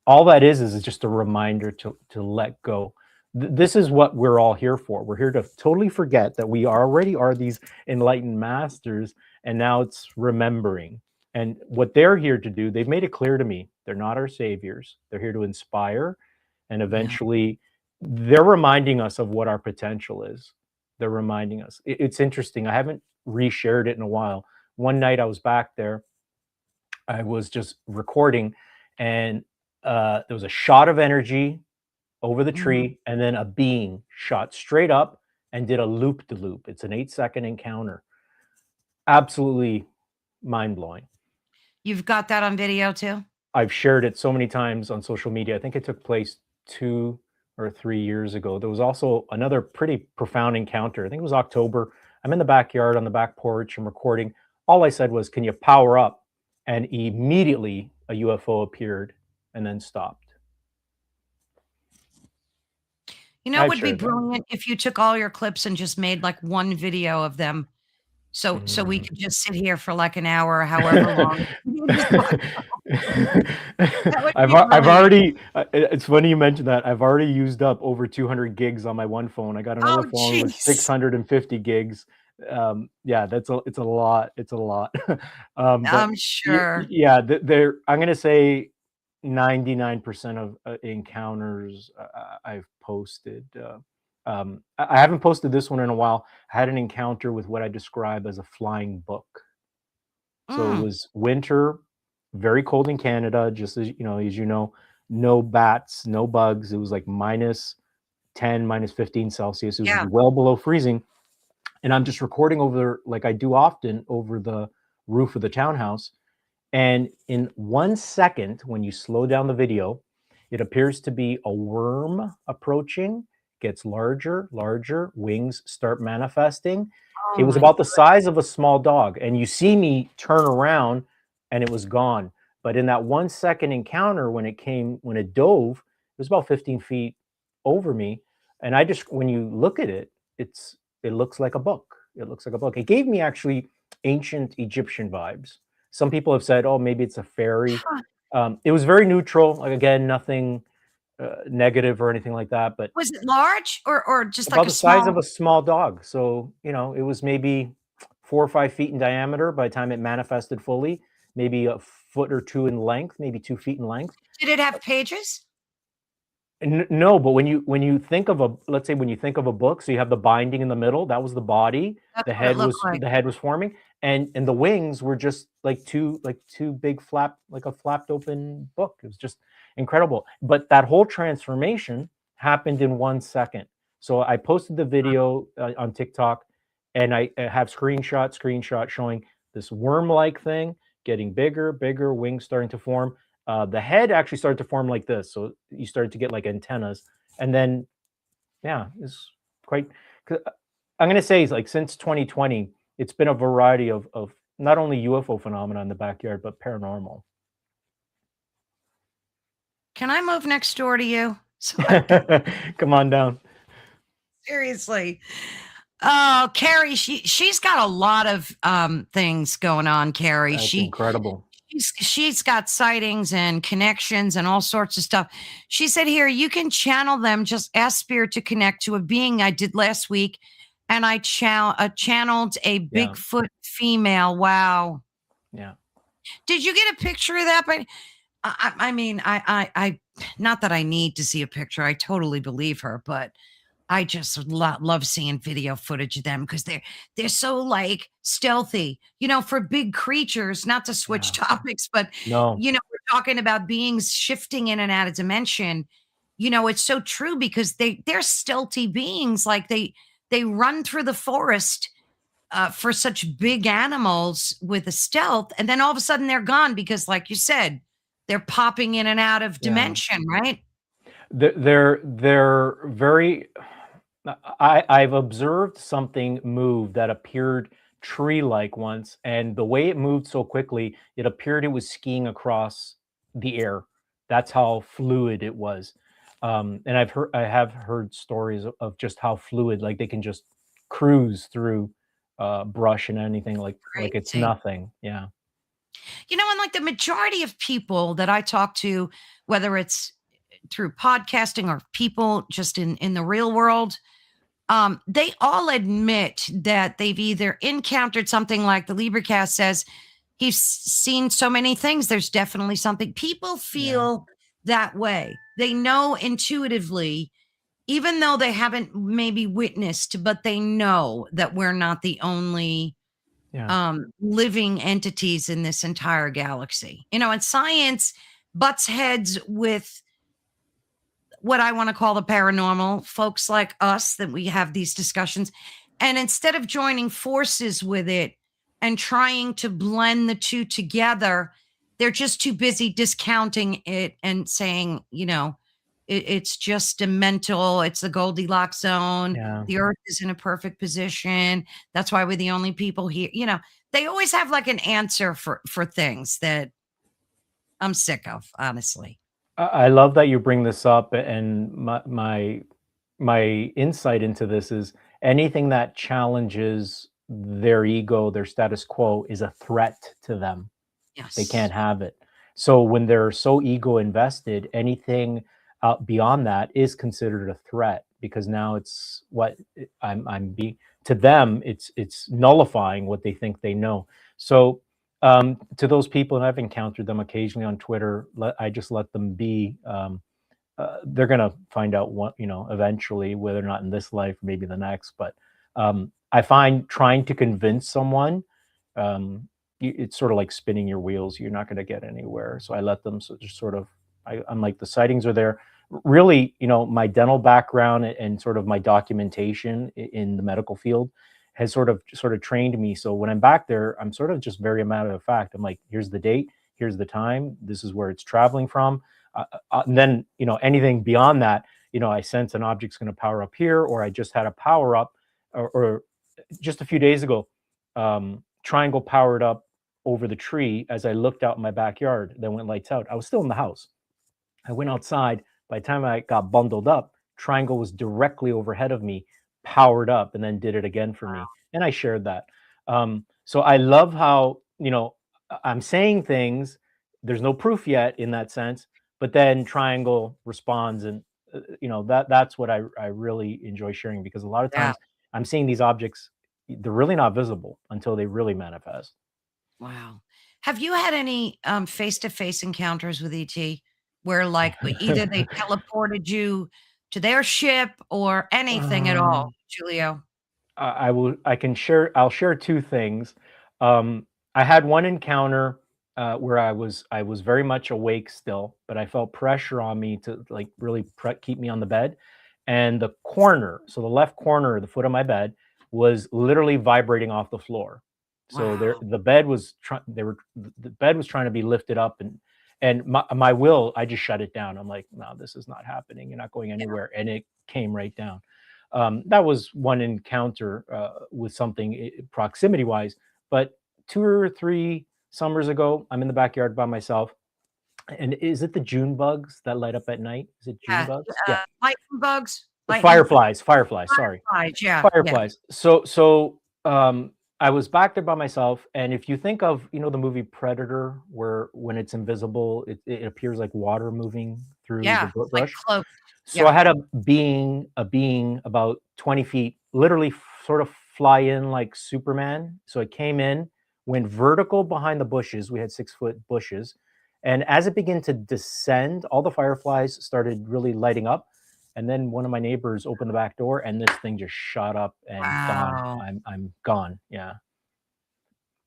all that is just a reminder to let go. This is what we're all here for. We're here to totally forget that we already are these enlightened masters, and now it's remembering. And what they're here to do, they've made it clear to me, they're not our saviors. They're here to inspire, and eventually they're reminding us of what our potential is. They're reminding us. It's interesting. I haven't reshared it in a while. One night I was back there, I was just recording, and there was a shot of energy over the tree, and then a being shot straight up and did a loop-de-loop. It's an 8-second encounter. Absolutely mind-blowing. You've got that on video too? I've shared it so many times on social media. I think it took place 2 or 3 years ago. There was also another pretty profound encounter. I think it was October. I'm in the backyard on the back porch. I'm recording. All I said was, "Can you power up?" And immediately a UFO appeared and then stopped. You know, it would be brilliant if you took all your clips and just made like one video of them. So we could just sit here for like an hour, however long. I've already, it's funny you mentioned that. I've already used up over 200 gigs on my one phone. I got another phone with 650 gigs. Yeah, it's a lot. It's a lot. I'm sure. Yeah, I'm going to say 99% of encounters I've posted. I haven't posted this one in a while. I had an encounter with what I describe as a flying book. So it was winter, very cold in Canada, just as you know, no bats, no bugs. It was like -10, -15 Celsius. It was well below freezing. And I'm just recording over, like I do often, over the roof of the townhouse. And in 1 second, when you slow down the video, it appears to be a worm approaching, gets larger, wings start manifesting. It was about the size of a small dog. And you see me turn around and it was gone. But in that 1 second encounter, when it dove, it was about 15 feet over me. And when you look at it, it looks like a book. It looks like a book. It gave me actually ancient Egyptian vibes. Some people have said, oh, maybe it's a fairy. It was very neutral. Like, again, nothing negative or anything like that. But was it large or just about like the size of a small dog? So, it was maybe 4 or 5 feet in diameter by the time it manifested fully, maybe a foot or two in length, maybe 2 feet in length. Did it have pages? No, but when you think of let's say when you think of a book, so you have the binding in the middle, that was the body. That's the head was forming, and the wings were just like two big a flapped open book. It was just incredible. But that whole transformation happened in 1 second. So I posted the video on TikTok, and I have screenshot showing this worm-like thing getting bigger, wings starting to form. The head actually started to form like this. So you started to get like antennas. And then, it's quite, I'm going to say, like, since 2020, it's been a variety of not only UFO phenomena in the backyard, but paranormal. Can I move next door to you? Come on down. Seriously. Oh, Carrie, she's got a lot of things going on, Carrie. That's incredible. She's got sightings and connections and all sorts of stuff. She said here, you can channel them. Just ask Spirit to connect to a being I did last week. And I channeled a Bigfoot female. Wow. Yeah. Did you get a picture of that? But I mean, I not that I need to see a picture. I totally believe her, but I just love seeing video footage of them because they're so like stealthy, for big creatures, not to switch topics, but we're talking about beings shifting in and out of dimension. It's so true because they're stealthy beings. Like they run through the forest for such big animals with a stealth. And then all of a sudden they're gone because, like you said, they're popping in and out of dimension, right? They're very, I've observed something move that appeared tree-like once, and the way it moved so quickly, it appeared it was skiing across the air. That's how fluid it was. And I have heard stories of just how fluid, like they can just cruise through brush and anything like it's nothing. Yeah. And like the majority of people that I talk to, whether it's through podcasting or people just in the real world, they all admit that they've either encountered something like the LibraCast says, he's seen so many things. There's definitely something. People feel that way. They know intuitively, even though they haven't maybe witnessed, but they know that we're not the only living entities in this entire galaxy. You know, and science butts heads with what I want to call the paranormal, folks like us that we have these discussions. And instead of joining forces with it and trying to blend the two together, they're just too busy discounting it and saying, you know, it's just a mental, it's the Goldilocks zone. Yeah. The earth is in a perfect position. That's why we're the only people here. You know, they always have like an answer for things that I'm sick of, honestly. I love that you bring this up, and my insight into this is anything that challenges their ego, their status quo, is a threat to them. Yes. They can't have it. So when they're so ego invested, anything beyond that is considered a threat, because now it's what I'm being to them. It's nullifying what they think they know. So to those people, and I've encountered them occasionally on Twitter, I just let them be. They're gonna find out what, you know, eventually, whether or not in this life, maybe the next. But I find trying to convince someone, it's sort of like spinning your wheels. You're not going to get anywhere. So I let them just sort of. I'm like, the sightings are there. Really, you know, my dental background and sort of my documentation in the medical field has sort of trained me. So when I'm back there, I'm sort of just very matter of fact. I'm like, here's the date, here's the time, this is where it's traveling from. And then, you know, anything beyond that, you know, I sense an object's going to power up here, or I just had a power up, or just a few days ago, Triangle powered up over the tree as I looked out in my backyard. Then went lights out. I was still in the house. I went outside. By the time I got bundled up, Triangle was directly overhead of me, powered up, and then did it again for me. And I shared that. So I love how, you know, I'm saying things. There's no proof yet in that sense, but then Triangle responds, and you know, that's what I really enjoy sharing, because a lot of times I'm seeing these objects, they're really not visible until they really manifest. Wow. Have you had any face-to-face encounters with ET where like either they teleported you to their ship or anything at all, Jiulio? I'll share two things. I had one encounter where I was very much awake still, but I felt pressure on me to like really keep me on the bed. And the corner, so the left corner of the foot of my bed, was literally vibrating off the floor. So the bed was the bed was trying to be lifted up, and my will, I just shut it down. I'm like, no, this is not happening. You're not going anywhere. And it came right down. That was one encounter with something proximity wise. But 2 or 3 summers ago, I'm in the backyard by myself. And is it the June bugs that light up at night? Is it June bugs? Yeah. Lightning bugs. Fireflies. Sorry. Fireflies, yeah. Fireflies. Yeah. So I was back there by myself. And if you think of, you know, the movie Predator, where when it's invisible, it appears like water moving through the brush. Like so I had a being about 20 feet, literally sort of fly in like Superman. So it came in, went vertical behind the bushes. We had 6-foot bushes. And as it began to descend, all the fireflies started really lighting up. And then one of my neighbors opened the back door, and this thing just shot up and gone. I'm gone. Yeah.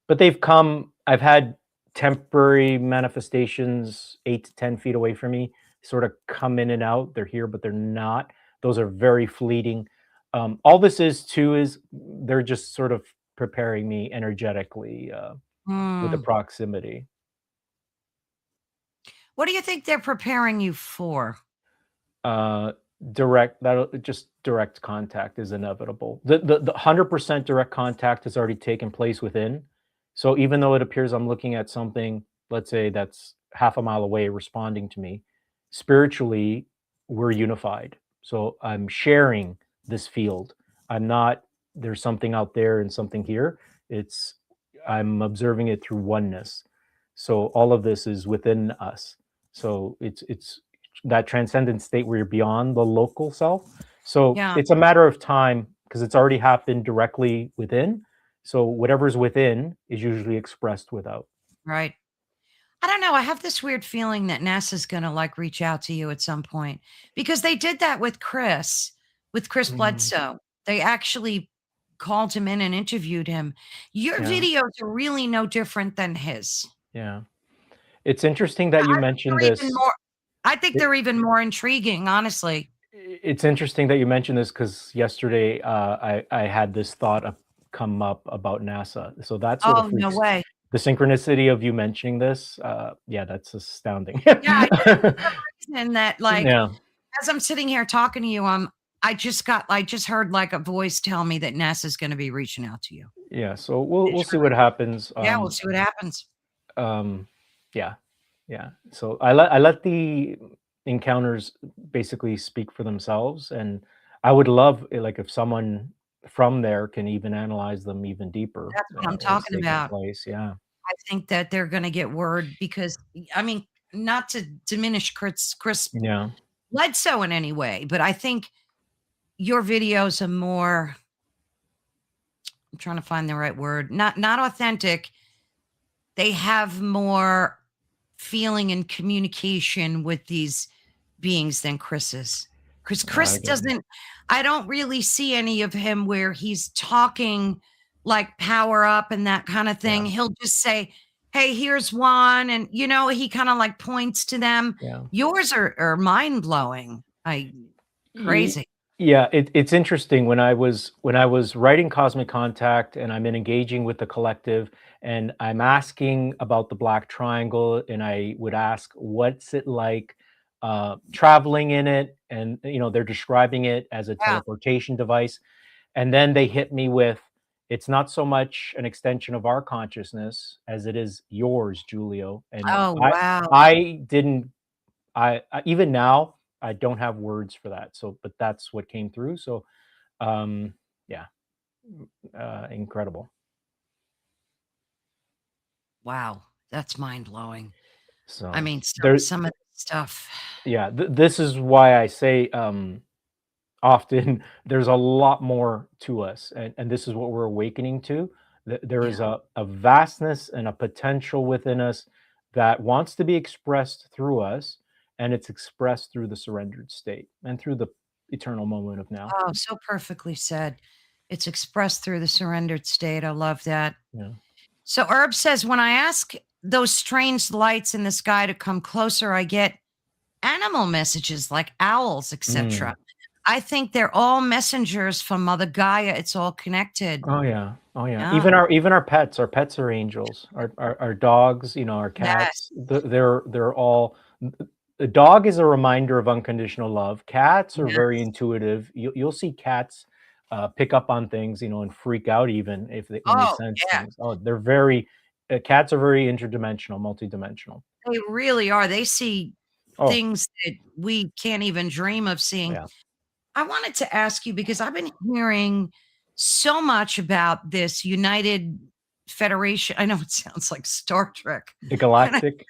But they've come. I've had temporary manifestations 8 to 10 feet away from me, sort of come in and out. They're here, but they're not. Those are very fleeting. All this is too is they're just sort of preparing me energetically with the proximity. What do you think they're preparing you for? Direct contact is inevitable. The 100% direct contact has already taken place within. So even though it appears I'm looking at something, let's say that's half a mile away responding to me, spiritually we're unified. So I'm sharing this field. There's something out there and something here. I'm observing it through oneness. So all of this is within us. So it's that transcendent state where you're beyond the local self. So it's a matter of time, because it's already happened directly within. So whatever's within is usually expressed without. Right. I don't know. I have this weird feeling that NASA's going to like reach out to you at some point because they did that with Chris Mm, Bledsoe. They actually called him in and interviewed him. Your yeah, videos are really no different than his. yeah. It's interesting that you I think mentioned they're even this. more I think It, they're even more intriguing, honestly. it's interesting that you mentioned this because yesterday I had this thought come up about NASA. So that sort of Oh, no freaks way. the synchronicity of you mentioning this. Yeah, that's astounding. Yeah, I think for some reason that like Yeah, as I'm sitting here talking to you, I just heard like a voice tell me that NASA's going to be reaching out to you. yeah. So we'll It's see really what happens. Yeah, we'll see what happens. Um, yeah, yeah. So I let the encounters basically speak for themselves, and I would love like if someone from there can even analyze them even deeper. That's what I'm What's talking taking about. place? Yeah, I think that they're going to get word because I mean, not to diminish Chris yeah, Bledsoe in any way, but I think your videos are more. I'm trying to find the right word. Not authentic. They have more feeling and communication with these beings than Chris's. Because I Chris get it. doesn't, I don't really see any of him where he's talking like power up and that kind of thing. Yeah, He'll just say, hey, here's one. And, he kind of like points to them. yeah. Yours are mind blowing. Ye- Crazy. Yeah, it's interesting when I was writing Cosmic Contact and I'm engaging with the collective and I'm asking about the Black Triangle and I would ask what's it like traveling in it, and they're describing it as a Yeah. teleportation device, and then they hit me with it's not so much an extension of our consciousness as it is yours, Julio. And Oh, I wow. I didn't even now I don't have words for that. So, but that's what came through. So, um, yeah, incredible. Wow. That's mind blowing. I So mean, there, some of the stuff. yeah, this is why I say often there's a lot more to us, and this is what we're awakening to. There Yeah. is a vastness and a potential within us that wants to be expressed through us, and it's expressed through the surrendered state and through the eternal moment of now. Oh, so perfectly said. It's expressed through the surrendered state. I love that. Yeah. So Herb says, when I ask those strange lights in the sky to come closer, I get animal messages like owls, etc. Mm. I think they're all messengers from Mother Gaia. It's all connected. Oh yeah. Oh yeah. Yeah. Even our pets. Our pets are angels. Our dogs. Our Yes. cats. They're all. A dog is a reminder of unconditional love. Cats are very Yes. intuitive. You'll see cats pick up on things, and freak out even if when they Oh, sense yeah. things. Oh, they're very. Cats are very interdimensional, multidimensional. They really are. They see Oh things that we can't even dream of seeing. yeah. I wanted to ask you because I've been hearing so much about this United Federation. I know it sounds like Star Trek, The and galactic.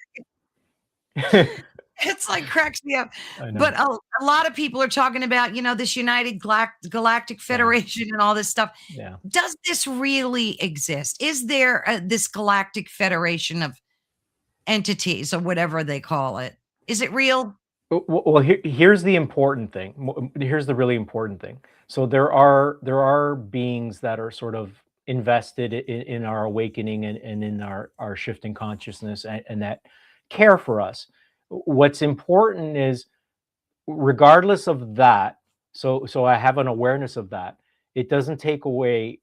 it's like cracks me up. I know. But a lot of people are talking about, this United Galactic Yeah. Federation and all this stuff. Yeah. Does this really exist? Is there this Galactic Federation of entities or whatever they call it? Is it real? Well, here's the important thing. Here's the really important thing. So there are beings that are sort of invested in our awakening and in our shifting consciousness, and that care for us. What's important is regardless of that, so I have an awareness of that. It doesn't take away,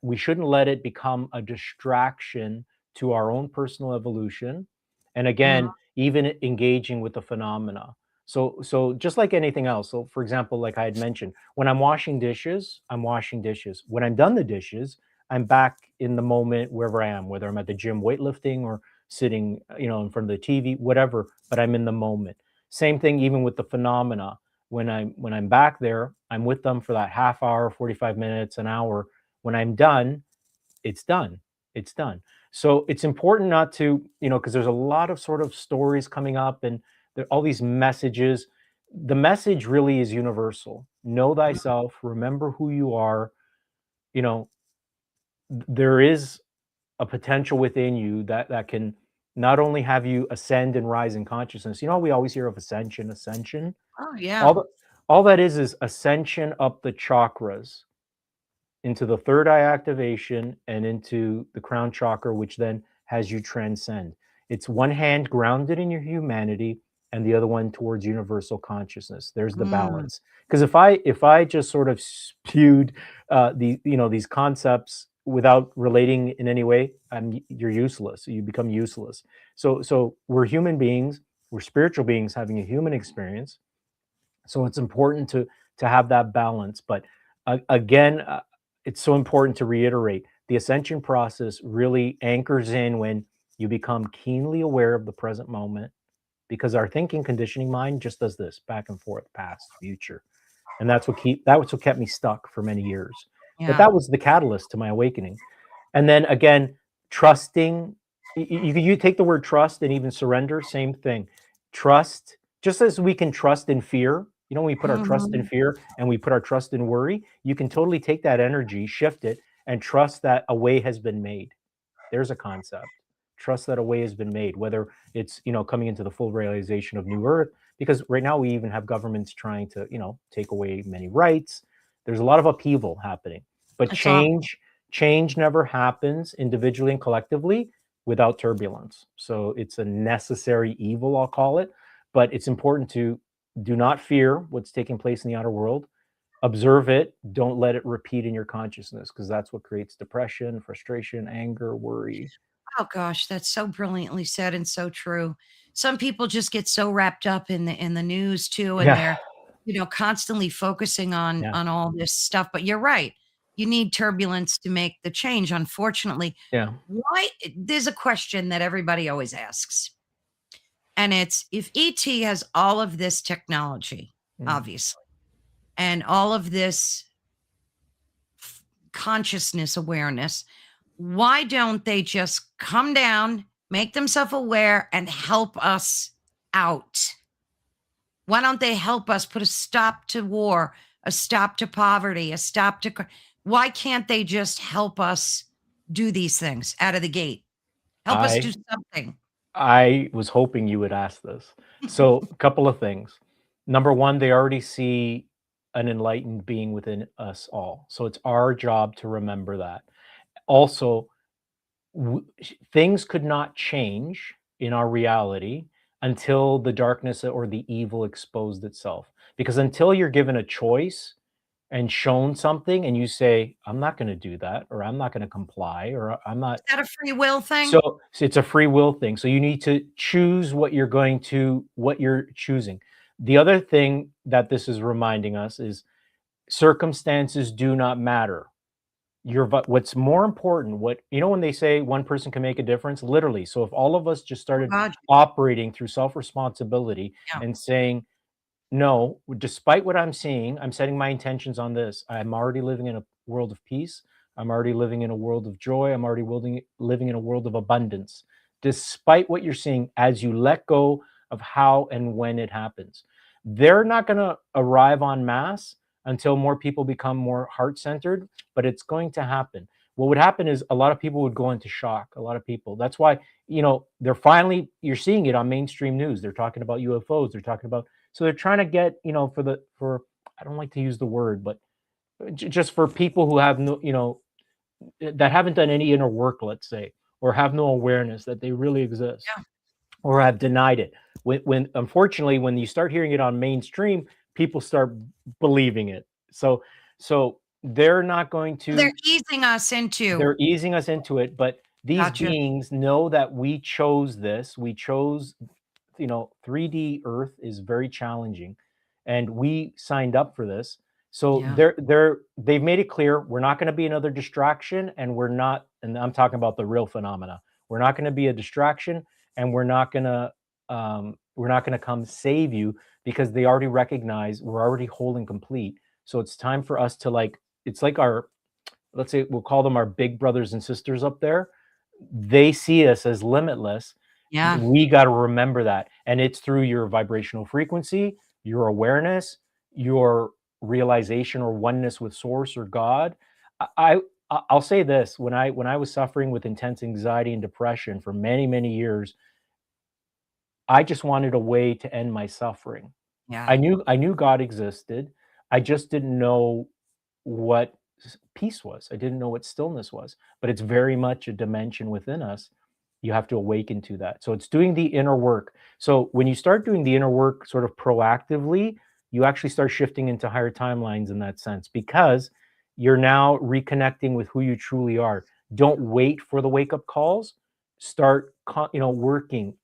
we shouldn't let it become a distraction to our own personal evolution. And Mhm. again, even engaging with the phenomena. So just like anything else. So for example, like I had mentioned, when I'm washing dishes, I'm washing dishes. When I'm done the dishes, I'm back in the moment wherever I am, whether I'm at the gym weightlifting or sitting, in front of the TV, whatever, but I'm in the moment. Same thing even with the phenomena. When I'm back there, I'm with them for that half hour, 45 minutes, an hour. When I'm done, it's done. It's done. So it's important not to, because there's a lot of sort of stories coming up and there all these messages. The message really is universal. Know thyself, remember who you are. You know, there is a potential within you that can not only have you ascend and rise in consciousness. You know, we always hear of ascension. Oh, yeah. All that is ascension up the chakras into the third eye activation and into the crown chakra, which then has you transcend. It's one hand grounded in your humanity and the other one towards universal consciousness. There's the balance. Because if I just sort of spewed these concepts without relating in any way, you're useless. You become useless. So we're human beings. We're spiritual beings having a human experience. So it's important to have that balance. But again, it's so important to reiterate, the ascension process really anchors in when you become keenly aware of the present moment, because our thinking conditioning mind just does this back and forth, past, future. And that's what kept me stuck for many years. Yeah. But that was the catalyst to my awakening. And then again, trusting, you take the word trust and even surrender, same thing. Trust, just as we can trust in fear, you know, we put our trust in fear and we put our trust in worry, you can totally take that energy, shift it, and trust that a way has been made. There's a concept. Trust that a way has been made, whether it's, you know, coming into the full realization of New Earth, because right now we even have governments trying to, you know, take away many rights. There's a lot of upheaval happening, but change never happens individually and collectively without turbulence. So it's a necessary evil, I'll call it, but it's important to do not fear what's taking place in the outer world. Observe it. Don't let it repeat in your consciousness, because that's what creates depression, frustration, anger, worry. Oh gosh, that's so brilliantly said and so true. Some people just get so wrapped up in the news too, and they're, you know, constantly focusing on all this stuff. But you're right. You need turbulence to make the change, unfortunately. Yeah. Why? There's a question that everybody always asks. And it's, if ET has all of this technology, obviously, and all of this consciousness awareness, why don't they just come down, make themselves aware, and help us out? Why don't they help us put a stop to war, a stop to poverty, a stop to... Why can't they just help us do these things out of the gate? Help us do something. I was hoping you would ask this. So a couple of things. Number one, they already see an enlightened being within us all. So it's our job to remember that. Also, things could not change in our reality until the darkness or the evil exposed itself. Because until you're given a choice and shown something and you say, I'm not going to do that, or I'm not going to comply, or I'm not. Is that a free will thing? So it's a free will thing. So you need to choose what you're choosing. The other thing that this is reminding us is circumstances do not matter. What's more important, when they say one person can make a difference, literally. So if all of us just started operating through self-responsibility and saying, no, despite what I'm seeing, I'm setting my intentions on this. I'm already living in a world of peace. I'm already living in a world of joy. I'm already living in a world of abundance. Despite what you're seeing, as you let go of how and when it happens, they're not going to arrive en masse until more people become more heart-centered, but it's going to happen. What would happen is a lot of people would go into shock. A lot of people. That's why, you're seeing it on mainstream news. They're talking about UFOs. They're talking about, so they're trying to get, for I don't like to use the word, but just for people who have no, that haven't done any inner work, let's say, or have no awareness that they really exist, or have denied it. When unfortunately, when you start hearing it on mainstream, people start believing it. So they're not going to. They're easing us into it, but these beings know that we chose this. We chose, 3D Earth is very challenging, and we signed up for this. So they've made it clear we're not going to be another distraction, and we're not. And I'm talking about the real phenomena. We're not going to be a distraction, and we're not going to come save you, because they already recognize we're already whole and complete. So it's time for us to it's like let's say we'll call them our big brothers and sisters up there. They see us as limitless. Yeah. We got to remember that. And it's through your vibrational frequency, your awareness, your realization or oneness with source or God. I'll say this: when I was suffering with intense anxiety and depression for many, many years, I just wanted a way to end my suffering. Yeah. I knew God existed. I just didn't know what peace was. I didn't know what stillness was. But it's very much a dimension within us. You have to awaken to that. So it's doing the inner work. So when you start doing the inner work sort of proactively, you actually start shifting into higher timelines in that sense, because you're now reconnecting with who you truly are. Don't wait for the wake up calls. Start, working.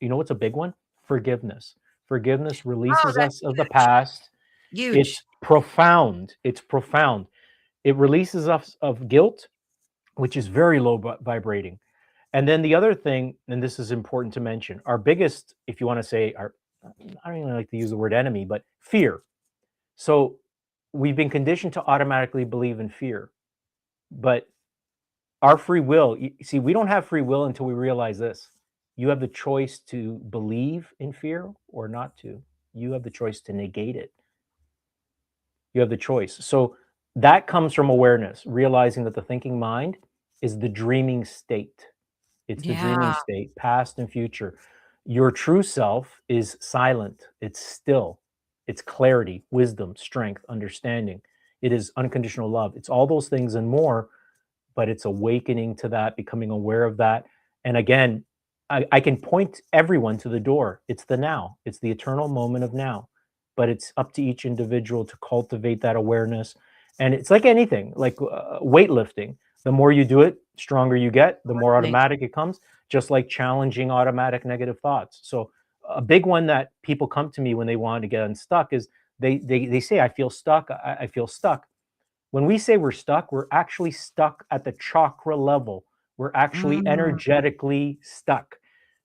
You know what's a big one? Forgiveness. Forgiveness Oh, releases that's us of the past. It's huge. profound. It's profound. It releases us of guilt, which is very low vibrating. And then the other thing, and this is important to mention, our biggest, if you want to say, I don't even like to use the word enemy, but fear. So we've been conditioned to automatically believe in fear, but our free will, you see, we don't have free will until we realize this. You have the choice to believe in fear or not to. You have the choice to negate it. You have the choice. So that comes from awareness, realizing that the thinking mind is the dreaming state. It's the dreaming Yeah. state, past and future. Your true self is silent. It's still. It's clarity, wisdom, strength, understanding. It is unconditional love. It's all those things and more, but it's awakening to that, becoming aware of that. And again, I can point everyone to the door. It's the now. It's the eternal moment of now. But it's up to each individual to cultivate that awareness. And it's like anything, like weightlifting. The more you do it, stronger you get, the more Absolutely. automatic it comes, just like challenging automatic negative thoughts. So a big one that people come to me when they want to get unstuck is they say, I feel stuck. I feel stuck. When we say we're stuck, we're actually stuck at the chakra level. We're actually Mm, energetically stuck.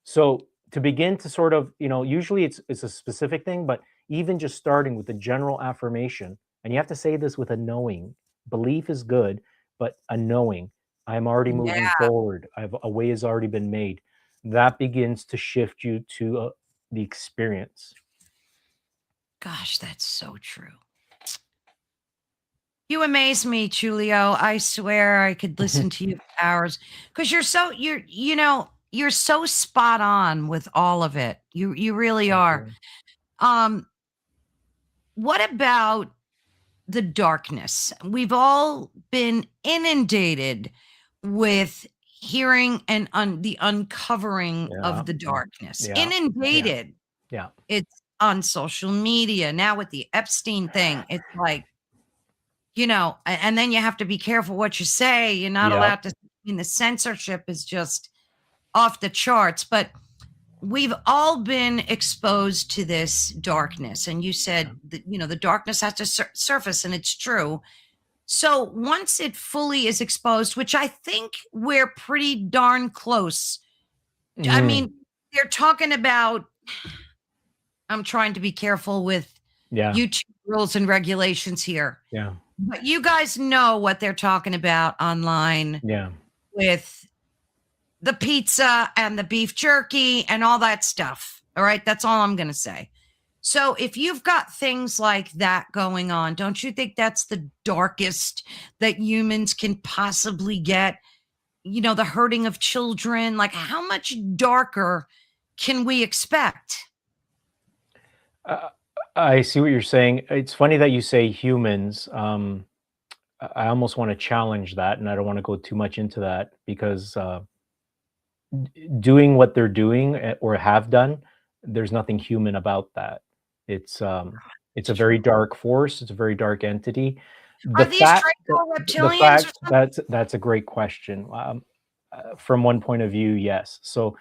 So to begin to sort of, usually it's a specific thing, but even just starting with a general affirmation, and you have to say this with a knowing. Belief is good, but a knowing. I'm already moving yeah. forward. A way has already been made. That begins to shift you to the experience. Gosh, that's so true. You amaze me, Giulio. I swear I could listen to you for hours because you're so spot on with all of it. You really Thank are. you. Um, what about the darkness? We've all been inundated with hearing and the uncovering Yeah, of the darkness. yeah, yeah, Inundated. yeah, It's on social media now with the Epstein thing. It's like, and then you have to be careful what you say. You're not yeah. allowed to. I mean, the censorship is just off the charts. But we've all been exposed to this darkness, and you said that the darkness has to surface, and it's true. So once it fully is exposed, which I think we're pretty darn close. I Mm, mean, they're talking about. I'm trying to be careful with yeah, YouTube rules and regulations here. yeah, But you guys know what they're talking about online yeah. with the pizza and the beef jerky and all that stuff. All right. That's all I'm going to say. So if you've got things like that going on, don't you think that's the darkest that humans can possibly get? The hurting of children. Like, how much darker can we expect? Uh, I see what you're saying. It's funny that you say humans. I almost want to challenge that, and I don't want to go too much into that because doing what they're doing or have done, there's nothing human about that. It's um, it's It's a very true. dark force. It's a very dark entity. The Are these fact, the, Draco the reptilians or fact something? that's a great question. From one point of view, yes. So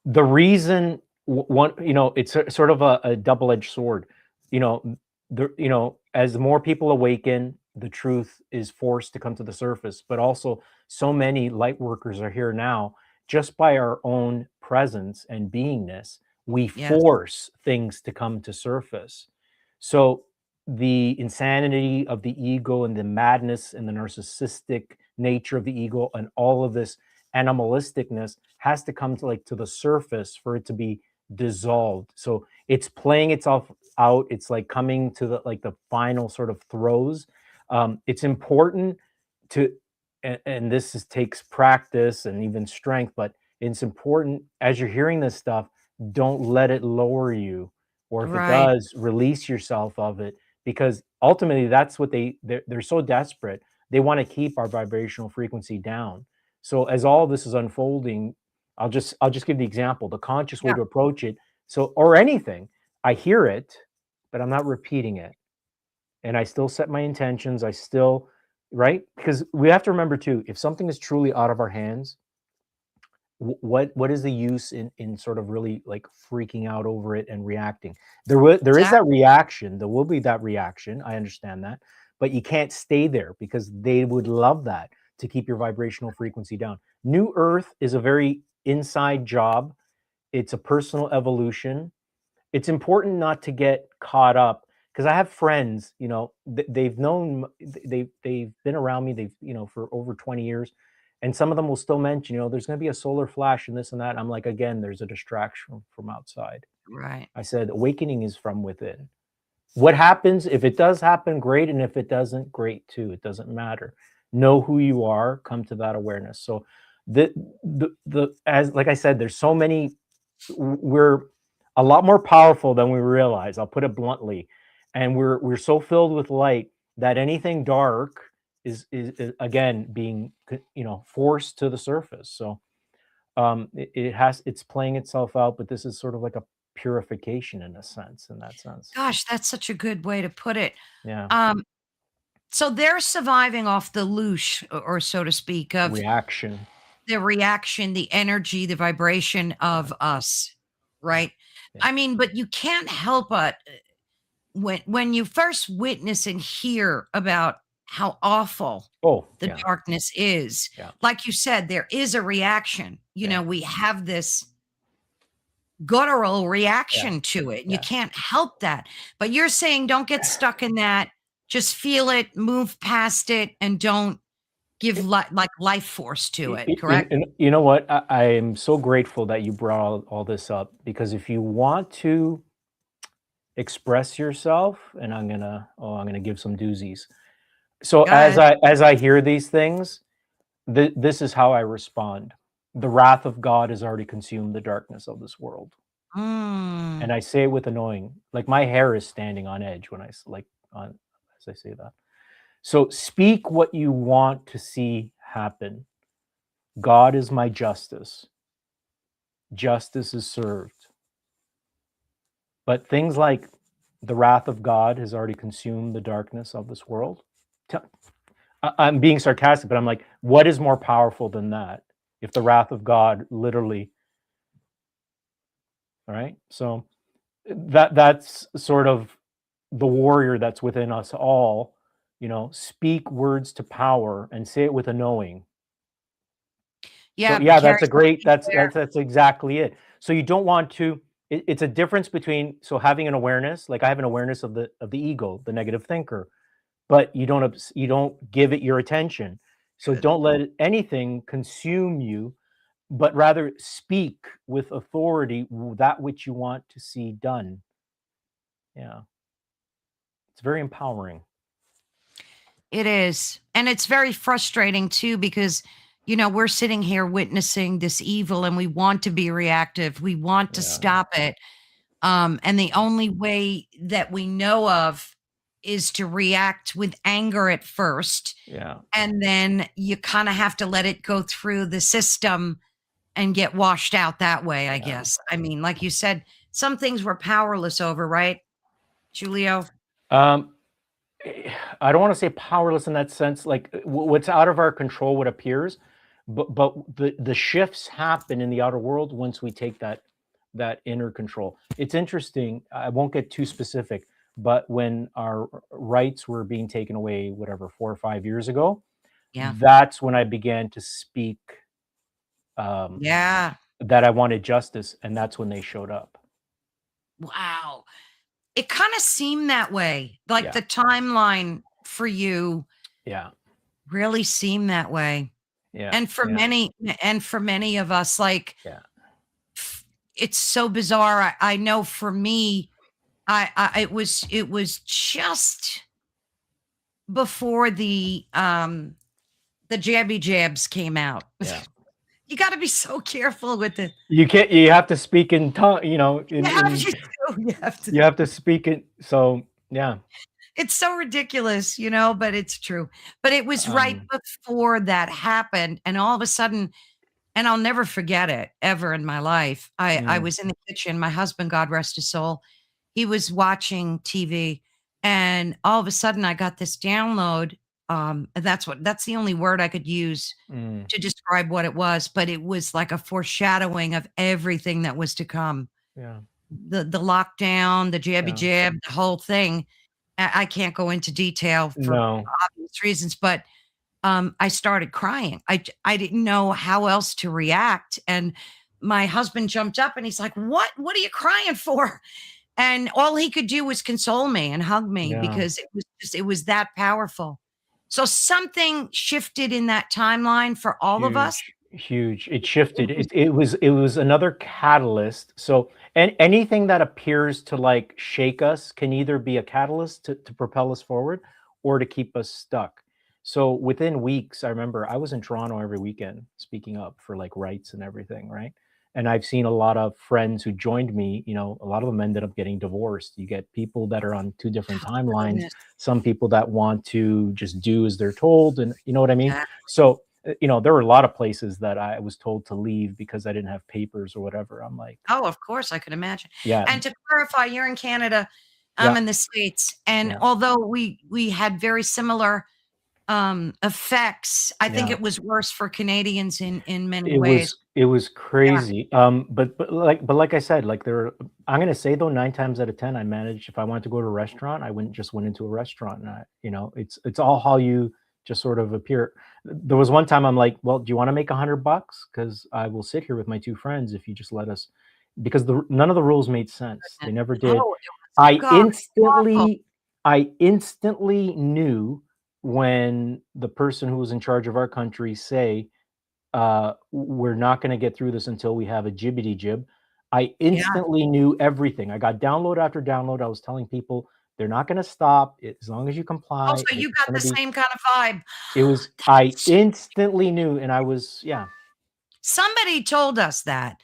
the reason one, it's sort of a double-edged sword. you know as more people awaken, the truth is forced to come to the surface, but also so many light workers are here now. Just by our own presence and beingness, we Yes. force things to come to surface. So the insanity of the ego and the madness and the narcissistic nature of the ego and all of this animalisticness has to come to the surface for it to be dissolved. So it's playing itself out. It's like coming to the final sort of throes. It's important to, and takes practice and even strength, but it's important as you're hearing this stuff, don't let it lower you, or if it Right. does, release yourself of it, because ultimately that's what they're so desperate. They want to keep our vibrational frequency down. So as all this is unfolding, I'll just give the example, the conscious way Yeah. to approach it. So, or anything, I hear it, but I'm not repeating it. And I still set my intentions. I still, right? Because we have to remember too, if something is truly out of our hands, what is the use in sort of really like freaking out over it and reacting? There is that Exactly. reaction. There will be that reaction. I understand that, but you can't stay there because they would love that to keep your vibrational frequency down. New Earth is a very inside job. It's a personal evolution. It's important not to get caught up, because I have friends, they've known, they've been around me, they've, for over 20 years. And some of them will still mention, there's going to be a solar flash and this and that. I'm like, again, there's a distraction from outside. Right. I said, awakening is from within. What happens, if it does happen, great. And if it doesn't, great too. It doesn't matter. Know who you are, come to that awareness. So as like I said, there's so many, we're a lot more powerful than we realize. I'll put it bluntly. And we're so filled with light that anything dark is again being forced to the surface. So it's playing itself out, but this is sort of like a purification in that sense. Gosh, that's such a good way to put it. Yeah. So they're surviving off the loosh, or so to speak, of Reaction. the reaction, the energy, the vibration of us, right? Yeah. I mean, but you can't help but when you first witness and hear about how awful the Yeah. darkness is, Yeah. like you said, there is a reaction. Yeah. We have this guttural reaction to it, and you Yeah. can't help that. But you're saying don't get stuck in that. Just feel it, move past it, and don't give life force to it. Correct? And you know what? I am so grateful that you brought all this up, because if you want to express yourself, and I'm gonna give some doozies. So Go ahead. as I hear these things, this is how I respond. The wrath of God has already consumed the darkness of this world. Mm. And I say it with annoying, like my hair is standing on edge when as I say that. So speak what you want to see happen. God is my justice. Justice is served. But things like the wrath of God has already consumed the darkness of this world. I'm being sarcastic, but I'm like, what is more powerful than that? If the wrath of God literally, all right? So that's sort of the warrior that's within us all, speak words to power and say it with a knowing. Yeah, So yeah, carry that's a great, something there. that's exactly it. So you don't want to, it's a difference between, so having an awareness, like I have an awareness of the ego, the negative thinker, but you don't give it your attention. So Good. don't let anything consume you, but rather speak with authority that which you want to see done. Yeah. It's very empowering. It is. And it's very frustrating too, because, we're sitting here witnessing this evil and we want to be reactive. We want to Yeah. stop it. And the only way that we know of is to react with anger at first. Yeah. And then you kind of have to let it go through the system and get washed out that way, I guess. I mean, like you said, some things we're powerless over, right, Jiulio? I don't want to say powerless in that sense, like what's out of our control, what appears, but the shifts happen in the outer world once we take that inner control. It's interesting. I won't get too specific, but when our rights were being taken away, whatever, 4 or 5 years ago, Yeah. that's when I began to speak Yeah. that I wanted justice, and that's when they showed up. Wow. It kind of seemed that way. Like Yeah. the timeline for you Yeah. really seemed that way. Yeah. And for many of us, like Yeah. it's so bizarre. I know for me, it was just before the jabby jabs came out. Yeah. You got to be so careful with it. You can't, you have to speak in tongue, you know, You have to. you have to speak it. So yeah. It's so ridiculous, but it's true. But it was right before that happened. And all of a sudden, and I'll never forget it ever in my life. I was in the kitchen. My husband, God rest his soul, he was watching TV. And all of a sudden I got this download. And that's the only word I could use to describe what it was. But it was like a foreshadowing of everything that was to come. Yeah. The lockdown, the jabby jab, the whole thing. I can't go into detail for obvious reasons, but I started crying. I didn't know how else to react. And my husband jumped up and he's like, what are you crying for? And all he could do was console me and hug me because it was that powerful. So something shifted in that timeline for all of us. Huge. It shifted. It was another catalyst. So and anything that appears to like shake us can either be a catalyst to propel us forward or to keep us stuck. So within weeks, I remember I was in Toronto every weekend speaking up for like rights and everything, right? And I've seen a lot of friends who joined me, you know, a lot of them ended up getting divorced. You get people that are on two different timelines, some people that want to just do as they're told, and you know what I mean? So, you know, there were a lot of places that I was told to leave because I didn't have papers or whatever. I'm like, oh, of course, I could imagine. Yeah. And to clarify, you're in Canada, I'm in the States. And although we had very similar effects, I think it was worse for Canadians in many ways. It was crazy. But like I said, like I'm gonna say though, 9 times out of 10, I managed. If I wanted to go to a restaurant, I just went into a restaurant, and you know, it's all how you just sort of appear. There was one time I'm like, well, do you want to make $100? Because I will sit here with my 2 friends if you just let us. Because none of the rules made sense. They never did. I instantly knew when the person who was in charge of our country say, we're not going to get through this until we have a jibbity jib. I instantly knew everything. I got download after download. I was telling people they're not going to stop as long as you comply. Also, you got the same kind of vibe. It was, I instantly knew, and I was, Somebody told us that.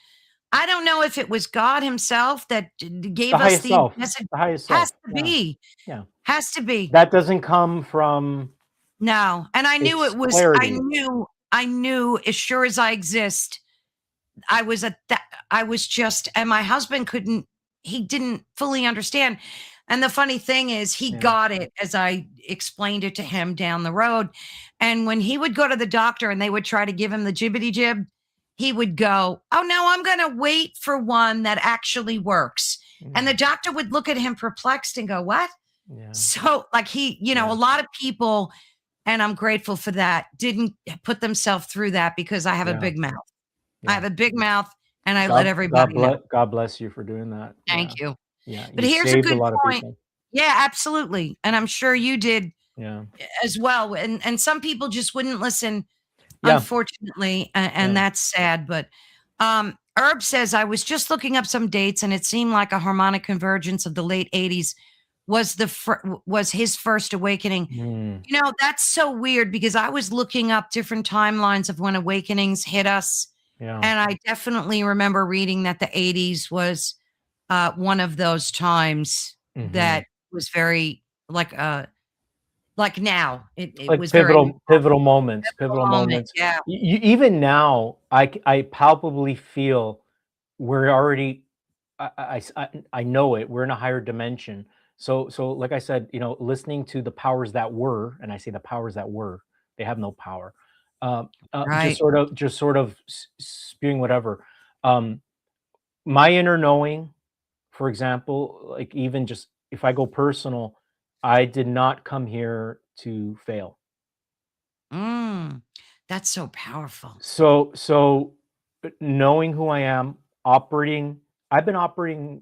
I don't know if it was God himself that gave us the message. The highest self. Has to be. Yeah. Has to be. That doesn't come from. No. And I knew it was, clarity. I knew as sure as I exist, I was just, and my husband he didn't fully understand. And the funny thing is he got it as I explained it to him down the road. And when he would go to the doctor and they would try to give him the jibbity jib, he would go, oh no, I'm going to wait for one that actually works. And the doctor would look at him perplexed and go, what? So like a lot of people, and I'm grateful for that, didn't put themselves through that because I have a big mouth. I have a big mouth and I let everybody know. God bless you for doing that. Thank you. Yeah. But here's a good point. Yeah, absolutely. And I'm sure you did as well. And some people just wouldn't listen, unfortunately. And that's sad. But Herb says, I was just looking up some dates and it seemed like a harmonic convergence of the late 80s was his first awakening. You know, that's so weird because I was looking up different timelines of when awakenings hit us. And I definitely remember reading that the 80s was one of those times that was very like now. It like was pivotal moments. Yeah. Even now, I palpably feel we're already. I know it. We're in a higher dimension. So like I said, you know, listening to the powers that were, and I say the powers that were, they have no power. Just sort of spewing whatever. My inner knowing, for example, like even just if I go personal, I did not come here to fail. That's so powerful. So knowing who I am, I've been operating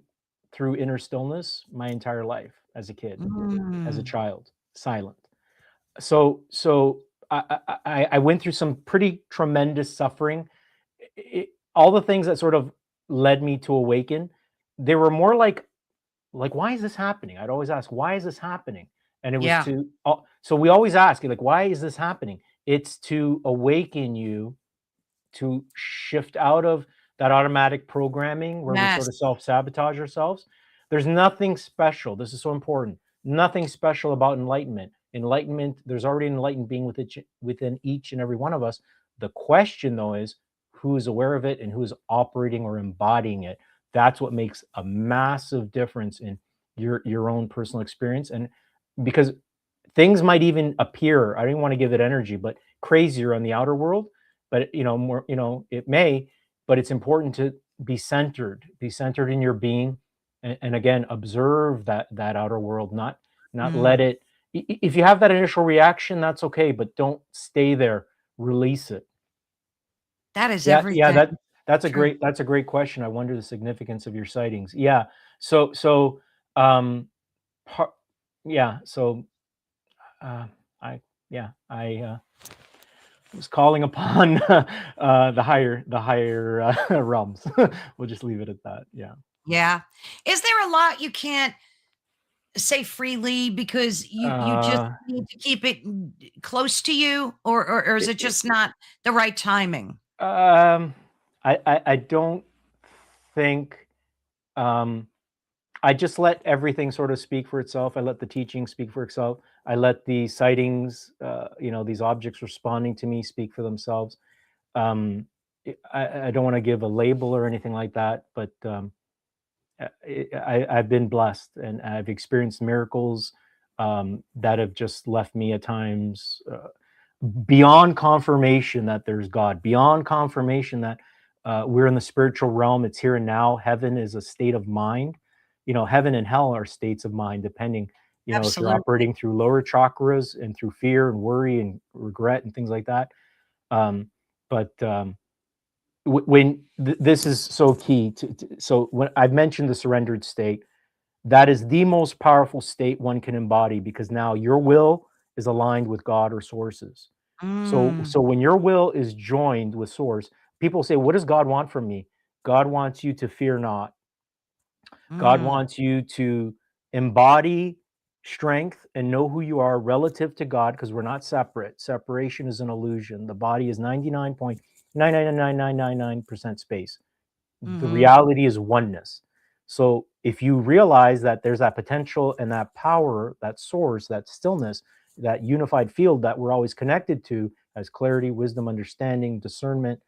through inner stillness my entire life as a kid, as a child, silent. So I went through some pretty tremendous suffering. All the things that sort of led me to awaken, they were more like, why is this happening? I'd always ask, why is this happening? And it was Yeah. to, so we always ask, like, why is this happening? It's to awaken you to shift out of that automatic programming where we Yes. sort of self-sabotage ourselves. There's nothing special. This is so important. Nothing special about enlightenment. Enlightenment, there's already an enlightened being within each and every one of us. The question, though, is who is aware of it and who is operating or embodying it. That's what makes a massive difference in your own personal experience. And because things might even appear, I don't want to give it energy, but crazier on the outer world, but more, it may, but it's important to be centered in your being, and again, observe that outer world, not let it, if you have that initial reaction, that's okay, but don't stay there, release it. That is Yeah, everything. that's a True. great question. I wonder the significance of your sightings. Yeah. So um par- yeah, so I yeah, I was calling upon the higher realms. We'll just leave it at that. Yeah. Yeah. Is there a lot you can't say freely because you just Uh, need to keep it close to you, or is it, it just not the right timing? um, I don't think, um, I just let everything sort of speak for itself. I let the teaching speak for itself. I let the sightings, these objects responding to me speak for themselves. Um, I don't want to give a label or anything like that, but I've been blessed and I've experienced miracles that have just left me at times beyond confirmation that there's God, beyond confirmation that we're in the spiritual realm. It's here and now. Heaven is a state of mind. Heaven and hell are states of mind, depending, if you're Absolutely. operating through lower chakras and through fear and worry and regret and things like that. But when this is so key so when I've mentioned the surrendered state, that is the most powerful state one can embody, because now your will is aligned with God or sources. So Mm, when your will is joined with source, people say, what does God want from me? God wants you to fear not. God mm. wants you to embody strength and know who you are relative to God, because we're not separate. Separation is an illusion. The body is 99.9999999% space. The Mhm. reality is oneness. So if you realize that there's that potential and that power, that source, that stillness, that unified field that we're always connected to as clarity, wisdom, understanding, discernment,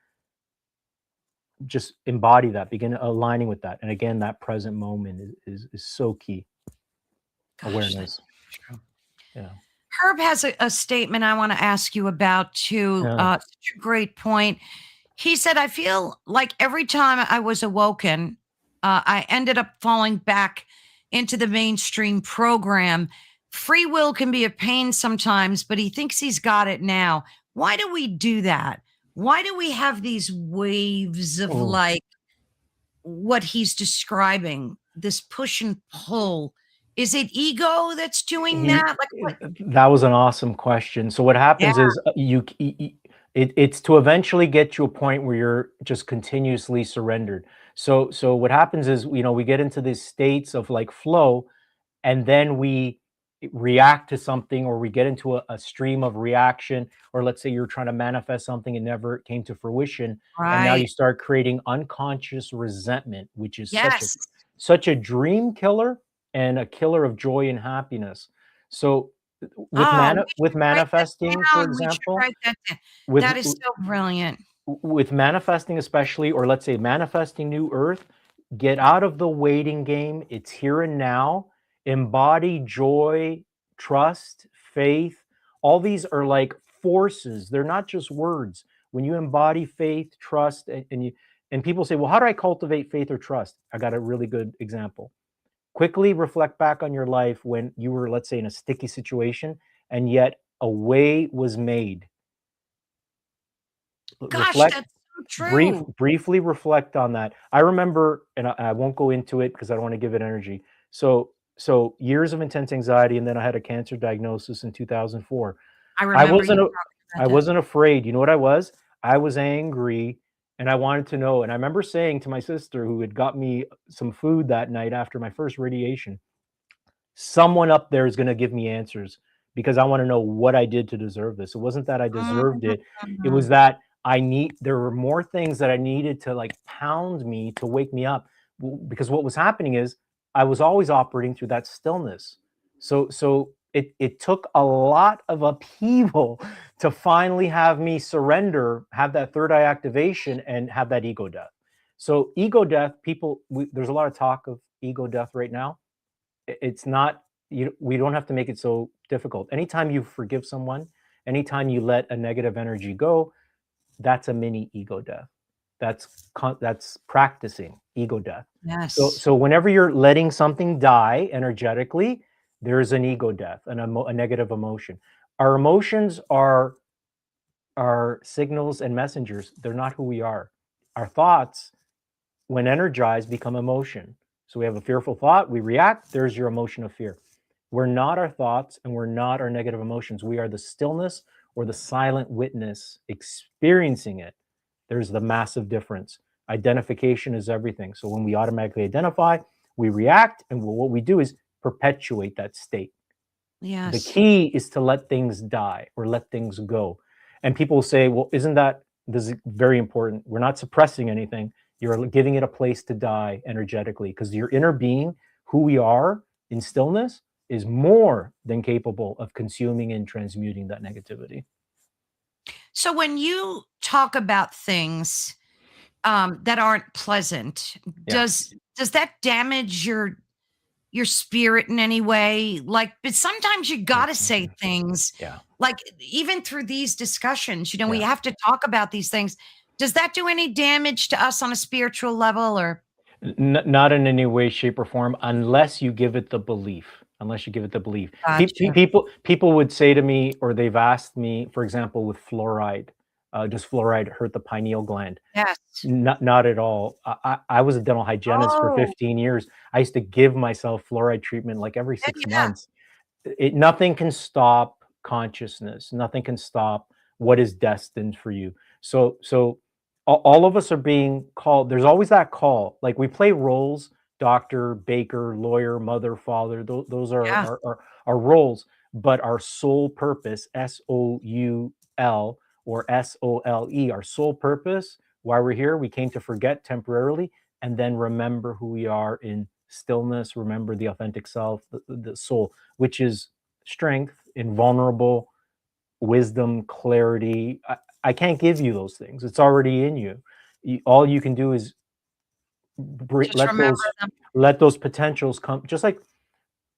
just embody that, begin aligning with that. And again, that present moment is so key. Gosh, that's Awareness. true. Yeah. Herb has a statement I want to ask you about too. Yeah. Such a great point. He said, I feel like every time I was awoken, I ended up falling back into the mainstream program. Free will can be a pain sometimes, but he thinks he's got it now. Why do we do that? Why do we have these waves of Oh, like what he's describing, this push and pull? Is it ego that's doing he that? Like what? that was an awesome question. So what Yeah, happens is it's to eventually get to a point where you're just continuously surrendered. So what happens is, we get into these states of like flow, and then we react to something, or we get into a stream of reaction, or let's say you're trying to manifest something and never came to fruition, and now you right. start creating unconscious resentment, which is Yes. such a dream killer and a killer of joy and happiness. So Oh, we with should write that manifesting, for down. We should example, write that down. with That is so brilliant. with manifesting especially, or let's say manifesting new earth, get out of the waiting game. It's here and now. Embody joy, trust, faith. All these are like forces. They're not just words. When you embody faith, trust, and people say, well, how do I cultivate faith or trust? I got a really good example. Quickly reflect back on your life when you were, let's say, in a sticky situation, and yet a way was made. Gosh, Reflect, that's so true. briefly reflect on that. I remember, and I won't go into it because I don't want to give it energy. So years of intense anxiety, and then I had a cancer diagnosis in 2004. I I remember you wasn't talking a, I about that. wasn't afraid. You know what I was? I was angry, and I wanted to know. And I remember saying to my sister, who had got me some food that night after my first radiation, someone up there is going to give me answers because I want to know what I did to deserve this. It wasn't that I deserved it. It was that there were more things that I needed to like pound me to wake me up, because what was happening is I was always operating through that stillness. So it took a lot of upheaval to finally have me surrender, have that third eye activation, and have that ego death. So ego death, there's a lot of talk of ego death right now. It's not, we don't have to make it so difficult. Anytime you forgive someone, anytime you let a negative energy go, that's a mini ego death. That's practicing ego death. Yes. So whenever you're letting something die energetically, there is an ego death and a negative emotion. Our emotions are signals and messengers. They're not who we are. Our thoughts, when energized, become emotion. So we have a fearful thought, we react, there's your emotion of fear. We're not our thoughts and we're not our negative emotions. We are the stillness or the silent witness experiencing it. There's the massive difference. Identification is everything. So when we automatically identify, we react, and what we do is perpetuate that state. Yes. The key is to let things die or let things go. And people say, well, this is very important. We're not suppressing anything. You're giving it a place to die energetically, because your inner being, who we are in stillness, is more than capable of consuming and transmuting that negativity. So when you talk about things that aren't pleasant, does that damage your spirit in any way? Like, but sometimes you got to say things. Yeah. Like even through these discussions, we have to talk about these things. Does that do any damage to us on a spiritual level, or? Not in any way, shape, or form, unless you give it the belief. Gotcha. People would say to me, or they've asked me, for example, with fluoride, does fluoride hurt the pineal gland? Yes. Not at all. I was a dental hygienist for 15 years. I used to give myself fluoride treatment like every 6 months. Nothing can stop consciousness. Nothing can stop what is destined for you. So all of us are being called. There's always that call. Like we play roles: doctor, baker, lawyer, mother, father. Those are our roles. But our soul purpose, SOUL or SOLE, our soul purpose, why we're here, we came to forget temporarily and then remember who we are in stillness, remember the authentic self, the soul, which is strength, invulnerable, wisdom, clarity. I can't give you those things. It's already in you. All you can do is let those potentials come. Just like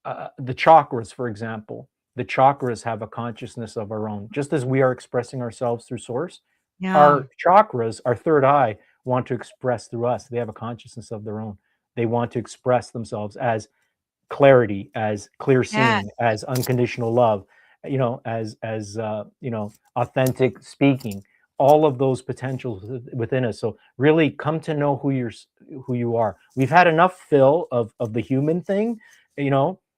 the chakras, for example. The chakras have a consciousness of our own. Just as we are expressing ourselves through source, our chakras, our third eye, want to express through us. They have a consciousness of their own. They want to express themselves as clarity, as clear seeing, as unconditional love, as authentic speaking. All of those potentials within us. So really come to know who you are. We've had enough fill of the human thing,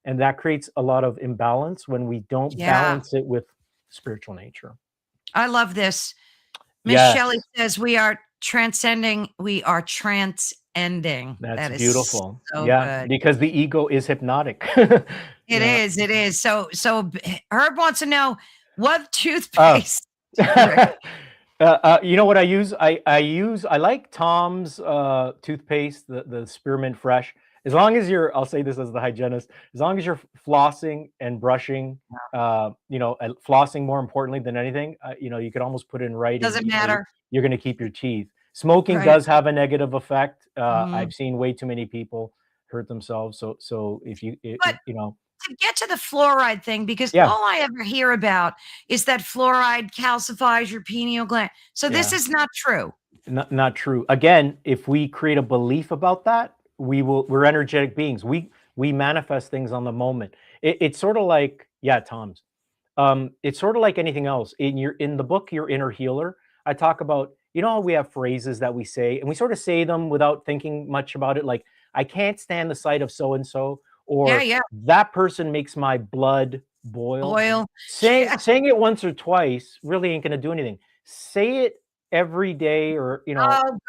and that creates a lot of imbalance when we don't balance it with spiritual nature. I love this. Miss Shelley says we are transcending, we are transcending. That's beautiful. So good. Because the ego is hypnotic. It is. So Herb wants to know what toothpaste. You know what I use? I like Tom's toothpaste, the Spearmint Fresh. As long as I'll say this as the hygienist, as long as you're flossing and brushing, flossing more importantly than anything, you could almost put in writing. Doesn't matter. You're going to keep your teeth. Smoking does have a negative effect. I've seen way too many people hurt themselves. So if you to get to the fluoride thing, because all I ever hear about is that fluoride calcifies your pineal gland. So this is not true. Not true. Again, if we create a belief about that, we're energetic beings. We manifest things on the moment. It's sort of like, Tom's. It's sort of like anything else. In the book, Your Inner Healer, I talk about, we have phrases that we say, and we sort of say them without thinking much about it. Like, I can't stand the sight of so-and-so, or that person makes my blood boil. Saying it once or twice really ain't going to do anything. Say it every day or,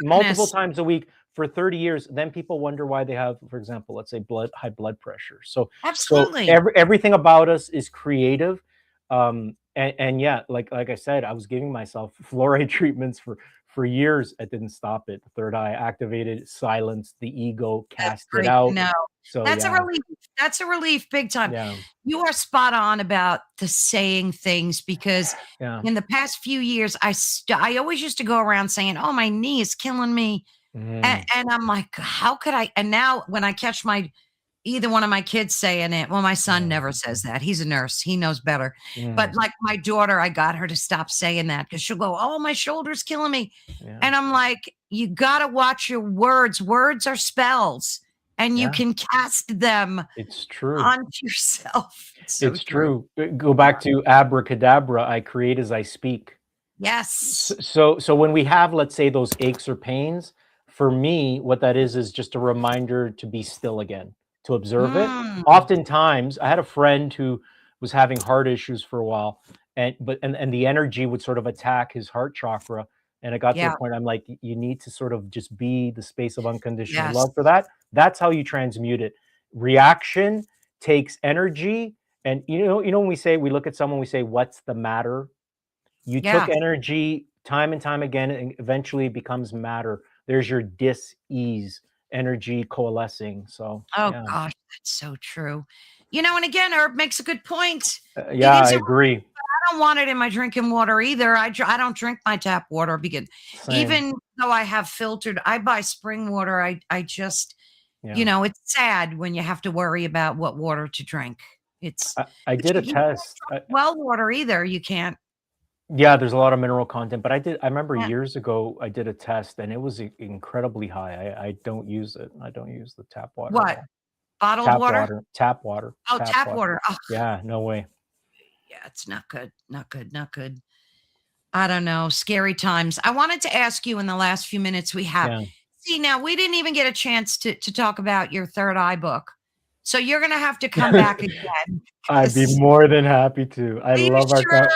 multiple times a week for 30 years, then people wonder why they have, for example, let's say high blood pressure. So Absolutely. everything about us is creative. And yeah, like I said, I was giving myself fluoride treatments for years. I didn't stop it. The third eye activated, silenced the ego, That's cast it great to out. know. So That's a yeah, relief. That's a relief big time. yeah, You are spot on about the saying things, because yeah. in the past few years, I always used to go around saying, "Oh, my knee is killing me." Mm, And I'm like, how could I? And now when I catch either one of my kids saying it, well, my son yeah, never says that. He's a nurse. He knows better. But mm, like my daughter, I got her to stop saying that, because she'll go, "Oh, my shoulder's killing me." yeah, And I'm like, you got to watch your words. Words are spells, and you yeah. can cast them It's true. onto yourself. It's so It's true. true. Go back to abracadabra. I create as I speak. Yes. So when we have, let's say, those aches or pains, for me, what that is just a reminder to be still again, to observe it. Mm, Oftentimes, I had a friend who was having heart issues for a while, and the energy would sort of attack his heart chakra. And it got to a yeah. point, I'm like, you need to sort of just be the space of unconditional Yes. love for that. That's how you transmute it. Reaction takes energy. And when we look at someone, we say, "What's the matter?" You took Yeah. energy time and time again, and eventually it becomes matter. There's your dis-ease energy coalescing. So Oh yeah, gosh, that's so true. And again, Herb makes a good point. It yeah, is I a agree. I don't want it in my drinking water either. I don't drink my tap water, because Same. even though I have filtered, I buy spring water. I just, Yeah, it's sad when you have to worry about what water to drink. It's I but did a you can't test. drink well water either. You can't. Yeah, there's a lot of mineral content, but I remember Yeah. years ago I did a test and it was incredibly high. I don't use it. I don't use the tap water at What? all. Bottled Tap water? water, tap water, Oh, tap tap water. water. Oh, Yeah, no way. yeah, it's not good. Not good. Not good. I don't know. Scary times. I wanted to ask you in the last few minutes we have. Yeah. See, now we didn't even get a chance to talk about your third eye book. So you're going to have to come back again. I'd be 'Cause- more than happy to. Are you sure?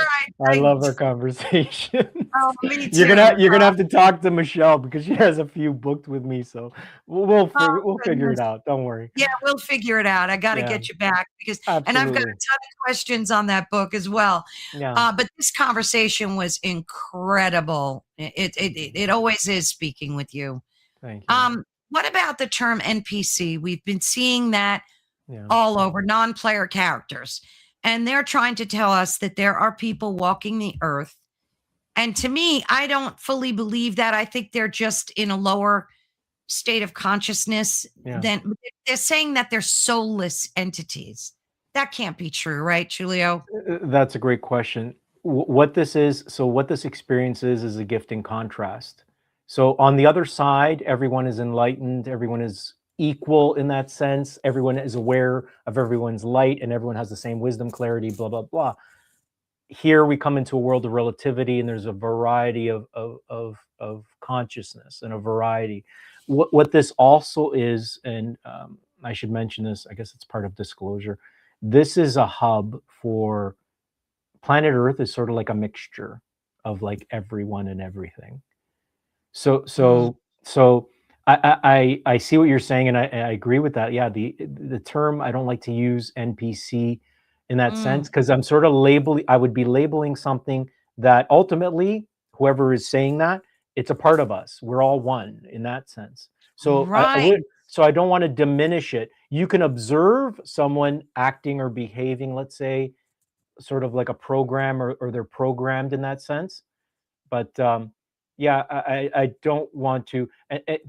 I love our conversations. Oh, me You're too. gonna have to talk to Michelle because she has a few booked with me, so Oh, we'll figure it goodness. out. Don't worry. Yeah, we'll figure it out. I got to Yeah, get you back, and I've got a absolutely. ton of questions on that book as well. Yeah, But this conversation was incredible. It always is, speaking with you. thank you. What about the term NPC? We've been seeing that Yeah, all over, non-player characters, and they're trying to tell us that there are people walking the earth. And to me, I don't fully believe that. I think they're just in a lower state of consciousness yeah. than they're saying that they're soulless entities. That can't be true, right, Jiulio? That's a great question. What this is, so what this experience is a gift in contrast. So on the other side, everyone is enlightened, everyone is equal in that sense, everyone is aware of everyone's light, and everyone has the same wisdom, clarity, blah, blah, blah. Here we come into a world of relativity, and there's a variety of consciousness and a variety. What this also is, and I should mention this, I guess it's part of disclosure. This is a hub for planet Earth is sort of like a mixture of like everyone and everything. So Mm, I see what you're saying, and I agree with that. Yeah, the term I don't like to use NPC in that mm, sense because I'm sort of labeling. I would be labeling something that ultimately whoever is saying that it's a part of us. We're all one in that sense. So right. I don't want to diminish it. You can observe someone acting or behaving, let's say, sort of like a program or they're programmed in that sense. But yeah, I don't want to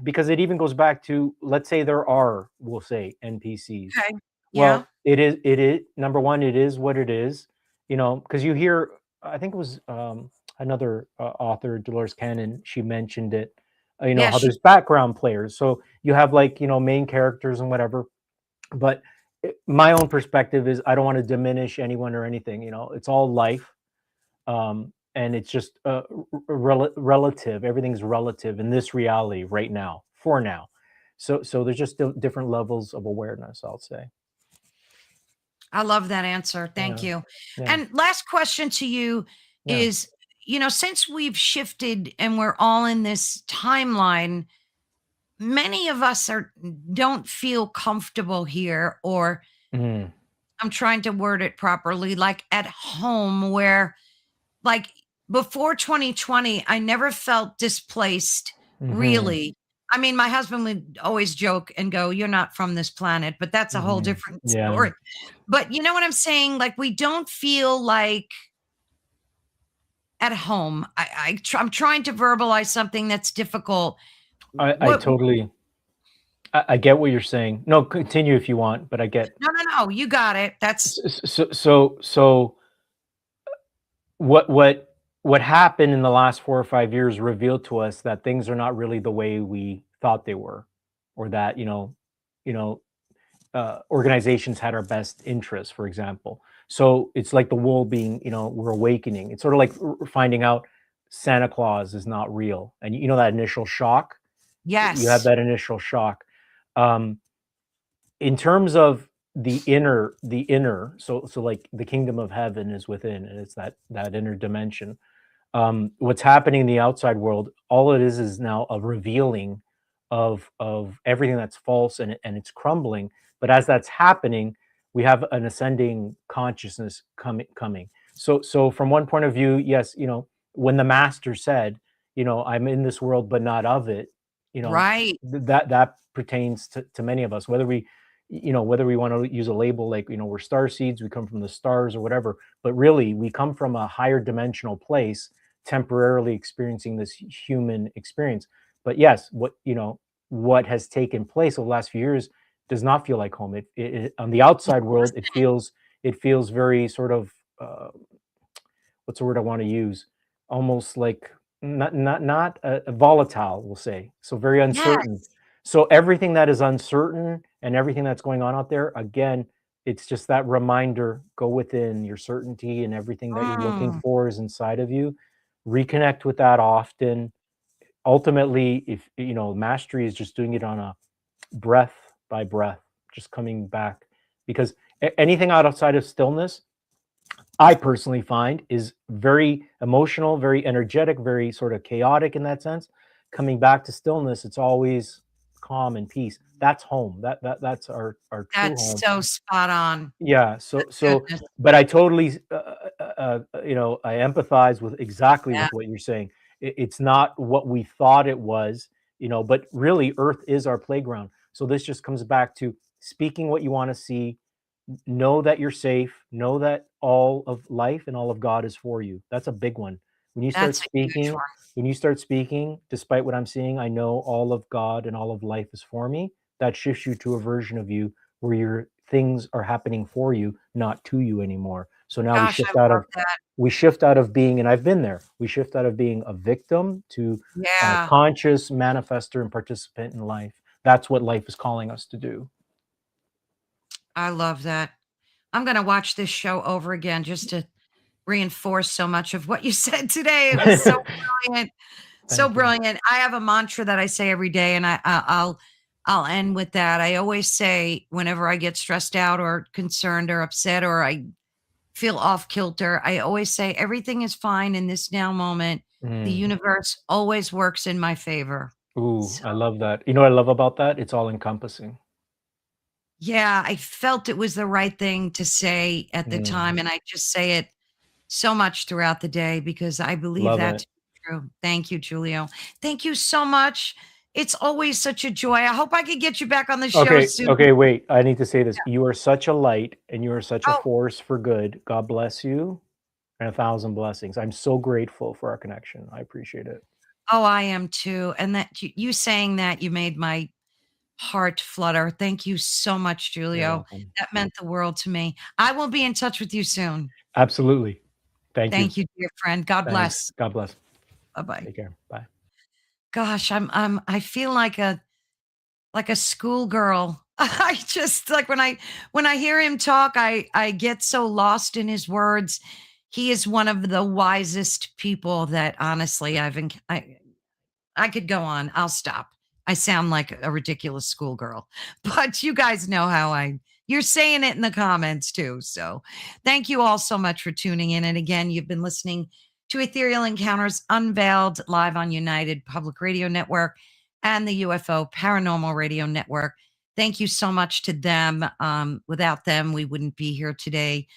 because it even goes back to, let's say there are, we'll say, NPCs. Okay. Yeah. Well, it is number one, it is what it is, because you hear, I think it was another author, Dolores Cannon, she mentioned it, how Yes. there's background players. So you have like, main characters and whatever. But my own perspective is I don't want to diminish anyone or anything. It's all life, and it's just relative. Everything's relative in this reality right now, for now. So there's just different levels of awareness, I'll say. I love that answer. Thank Yeah, you. yeah, And last question to you yeah, is, since we've shifted and we're all in this timeline, many of us don't feel comfortable here, or Mm, I'm trying to word it properly, like at home, where like before 2020, I never felt displaced mhm, really. I mean, my husband would always joke and go, "You're not from this planet," but that's a whole mhm. different Yeah. story. But you know what I'm saying? Like we don't feel like at home. I'm trying to verbalize something that's difficult. I What? totally I get what you're saying. No, continue if you want, but I get No, no, no. You got it. That's so what happened in the last 4 or 5 years revealed to us that things are not really the way we thought they were, or that, you know, organizations had our best interests, for example. So it's like the wool being, we're awakening. It's sort of like finding out Santa Claus is not real. And that initial shock, you have yes. that initial shock. Um, in terms of the inner, so like the kingdom of heaven is within, and it's that inner dimension. What's happening in the outside world, all it is now a revealing of everything that's false, and it's crumbling. But as that's happening, we have an ascending consciousness coming. So from one point of view, yes, when the master said, I'm in this world but not of it, you know Right. that pertains to many of us, whether we want to use a label like, we're star seeds, we come from the stars or whatever, but really we come from a higher dimensional place, temporarily experiencing this human experience. But yes, what has taken place over the last few years does not feel like home. On the outside world, it feels very sort of, what's the word I want to use? Almost like not volatile, we'll say. So very uncertain. Yes. So everything that is uncertain and everything that's going on out there, again, it's just that reminder: go within your certainty, and everything that you're looking Mm, for is inside of you. Reconnect with that often. Ultimately, if mastery is just doing it on a breath by breath, just coming back, because anything outside of stillness, I personally find, is very emotional, very energetic, very sort of chaotic in that sense. Coming back to stillness, it's always calm and peace. That's home. That's our true that's home. so spot on. Yeah. So, Goodness. but I totally, I empathize with exactly Yeah. with what you're saying. It's not what we thought it was, but really, Earth is our playground. So this just comes back to speaking what you want to see. Know that you're safe. Know that all of life and all of God is for you. That's a big one. When you start That's a huge speaking, one. when you start speaking, despite what I'm seeing, I know all of God and all of life is for me. That shifts you to a version of you where your things are happening for you, not to you anymore. So now we Gosh, I shift out love of that. we shift out of being, and I've been there. We shift out of being a victim to a Yeah, conscious manifester and participant in life. That's what life is calling us to do. I love that. I'm gonna watch this show over again just to reinforce so much of what you said today. It was so brilliant. So Thank you. brilliant. I have a mantra that I say every day, and I'll end with that. I always say whenever I get stressed out or concerned or upset or I feel off kilter, I always say everything is fine in this now moment. The Mm. universe always works in my favor. Ooh, So I love that. You know what I love about that? It's all encompassing. yeah, I felt it was the right thing to say at the Mm. time, and I just say it so much throughout the day because I believe Love that it. to be true. Thank you, Jiulio. Thank you so much. It's always such a joy. I hope I could get you back on the show Okay, soon. okay, wait. I need to say this. You are such a light and you are such a Oh, force for good. God bless you and 1,000 blessings. I'm so grateful for our connection. I appreciate it. oh, I am too. And that you saying that you made my heart flutter. Thank you so much, You're Jiulio. welcome. That meant the world to me. I will be in touch with you soon. Absolutely. Thank you. Thank you, dear friend. God Thanks. bless. God bless. Bye bye. Take care. Bye. Gosh, I feel like a schoolgirl. I just like when I hear him talk, I get so lost in his words. He is one of the wisest people that honestly I could go on. I'll stop. I sound like a ridiculous schoolgirl, but you guys know how you're saying it in the comments too. So thank you all so much for tuning in. And again, you've been listening to Ethereal Encounters Unveiled live on United Public Radio Network. and the UFO Paranormal Radio Network. Thank you so much to them. Without them, we wouldn't be here today,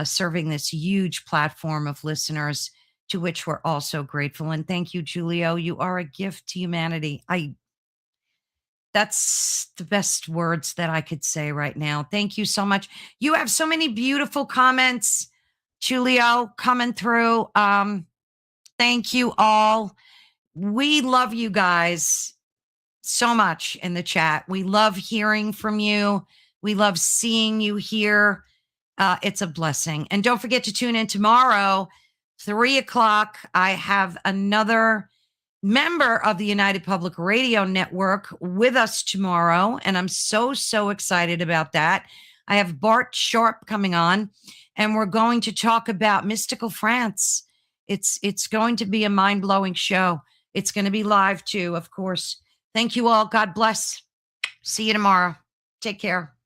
serving this huge platform of listeners, to which we're also grateful. And thank you, Jiulio. You are a gift to humanity. That's the best words that I could say right now. Thank you so much. You have so many beautiful comments, Jiulio, coming through. Thank you all. We love you guys so much in the chat. We love hearing from you. We love seeing you here. It's a blessing. And don't forget to tune in tomorrow, 3:00. I have another member of the United Public Radio Network with us tomorrow, and I'm so excited about that. I have Bart Sharp coming on, and we're going to talk about mystical France. It's going to be a mind-blowing show. It's going to be live too, of course. Thank you all. God bless. See you tomorrow. Take care.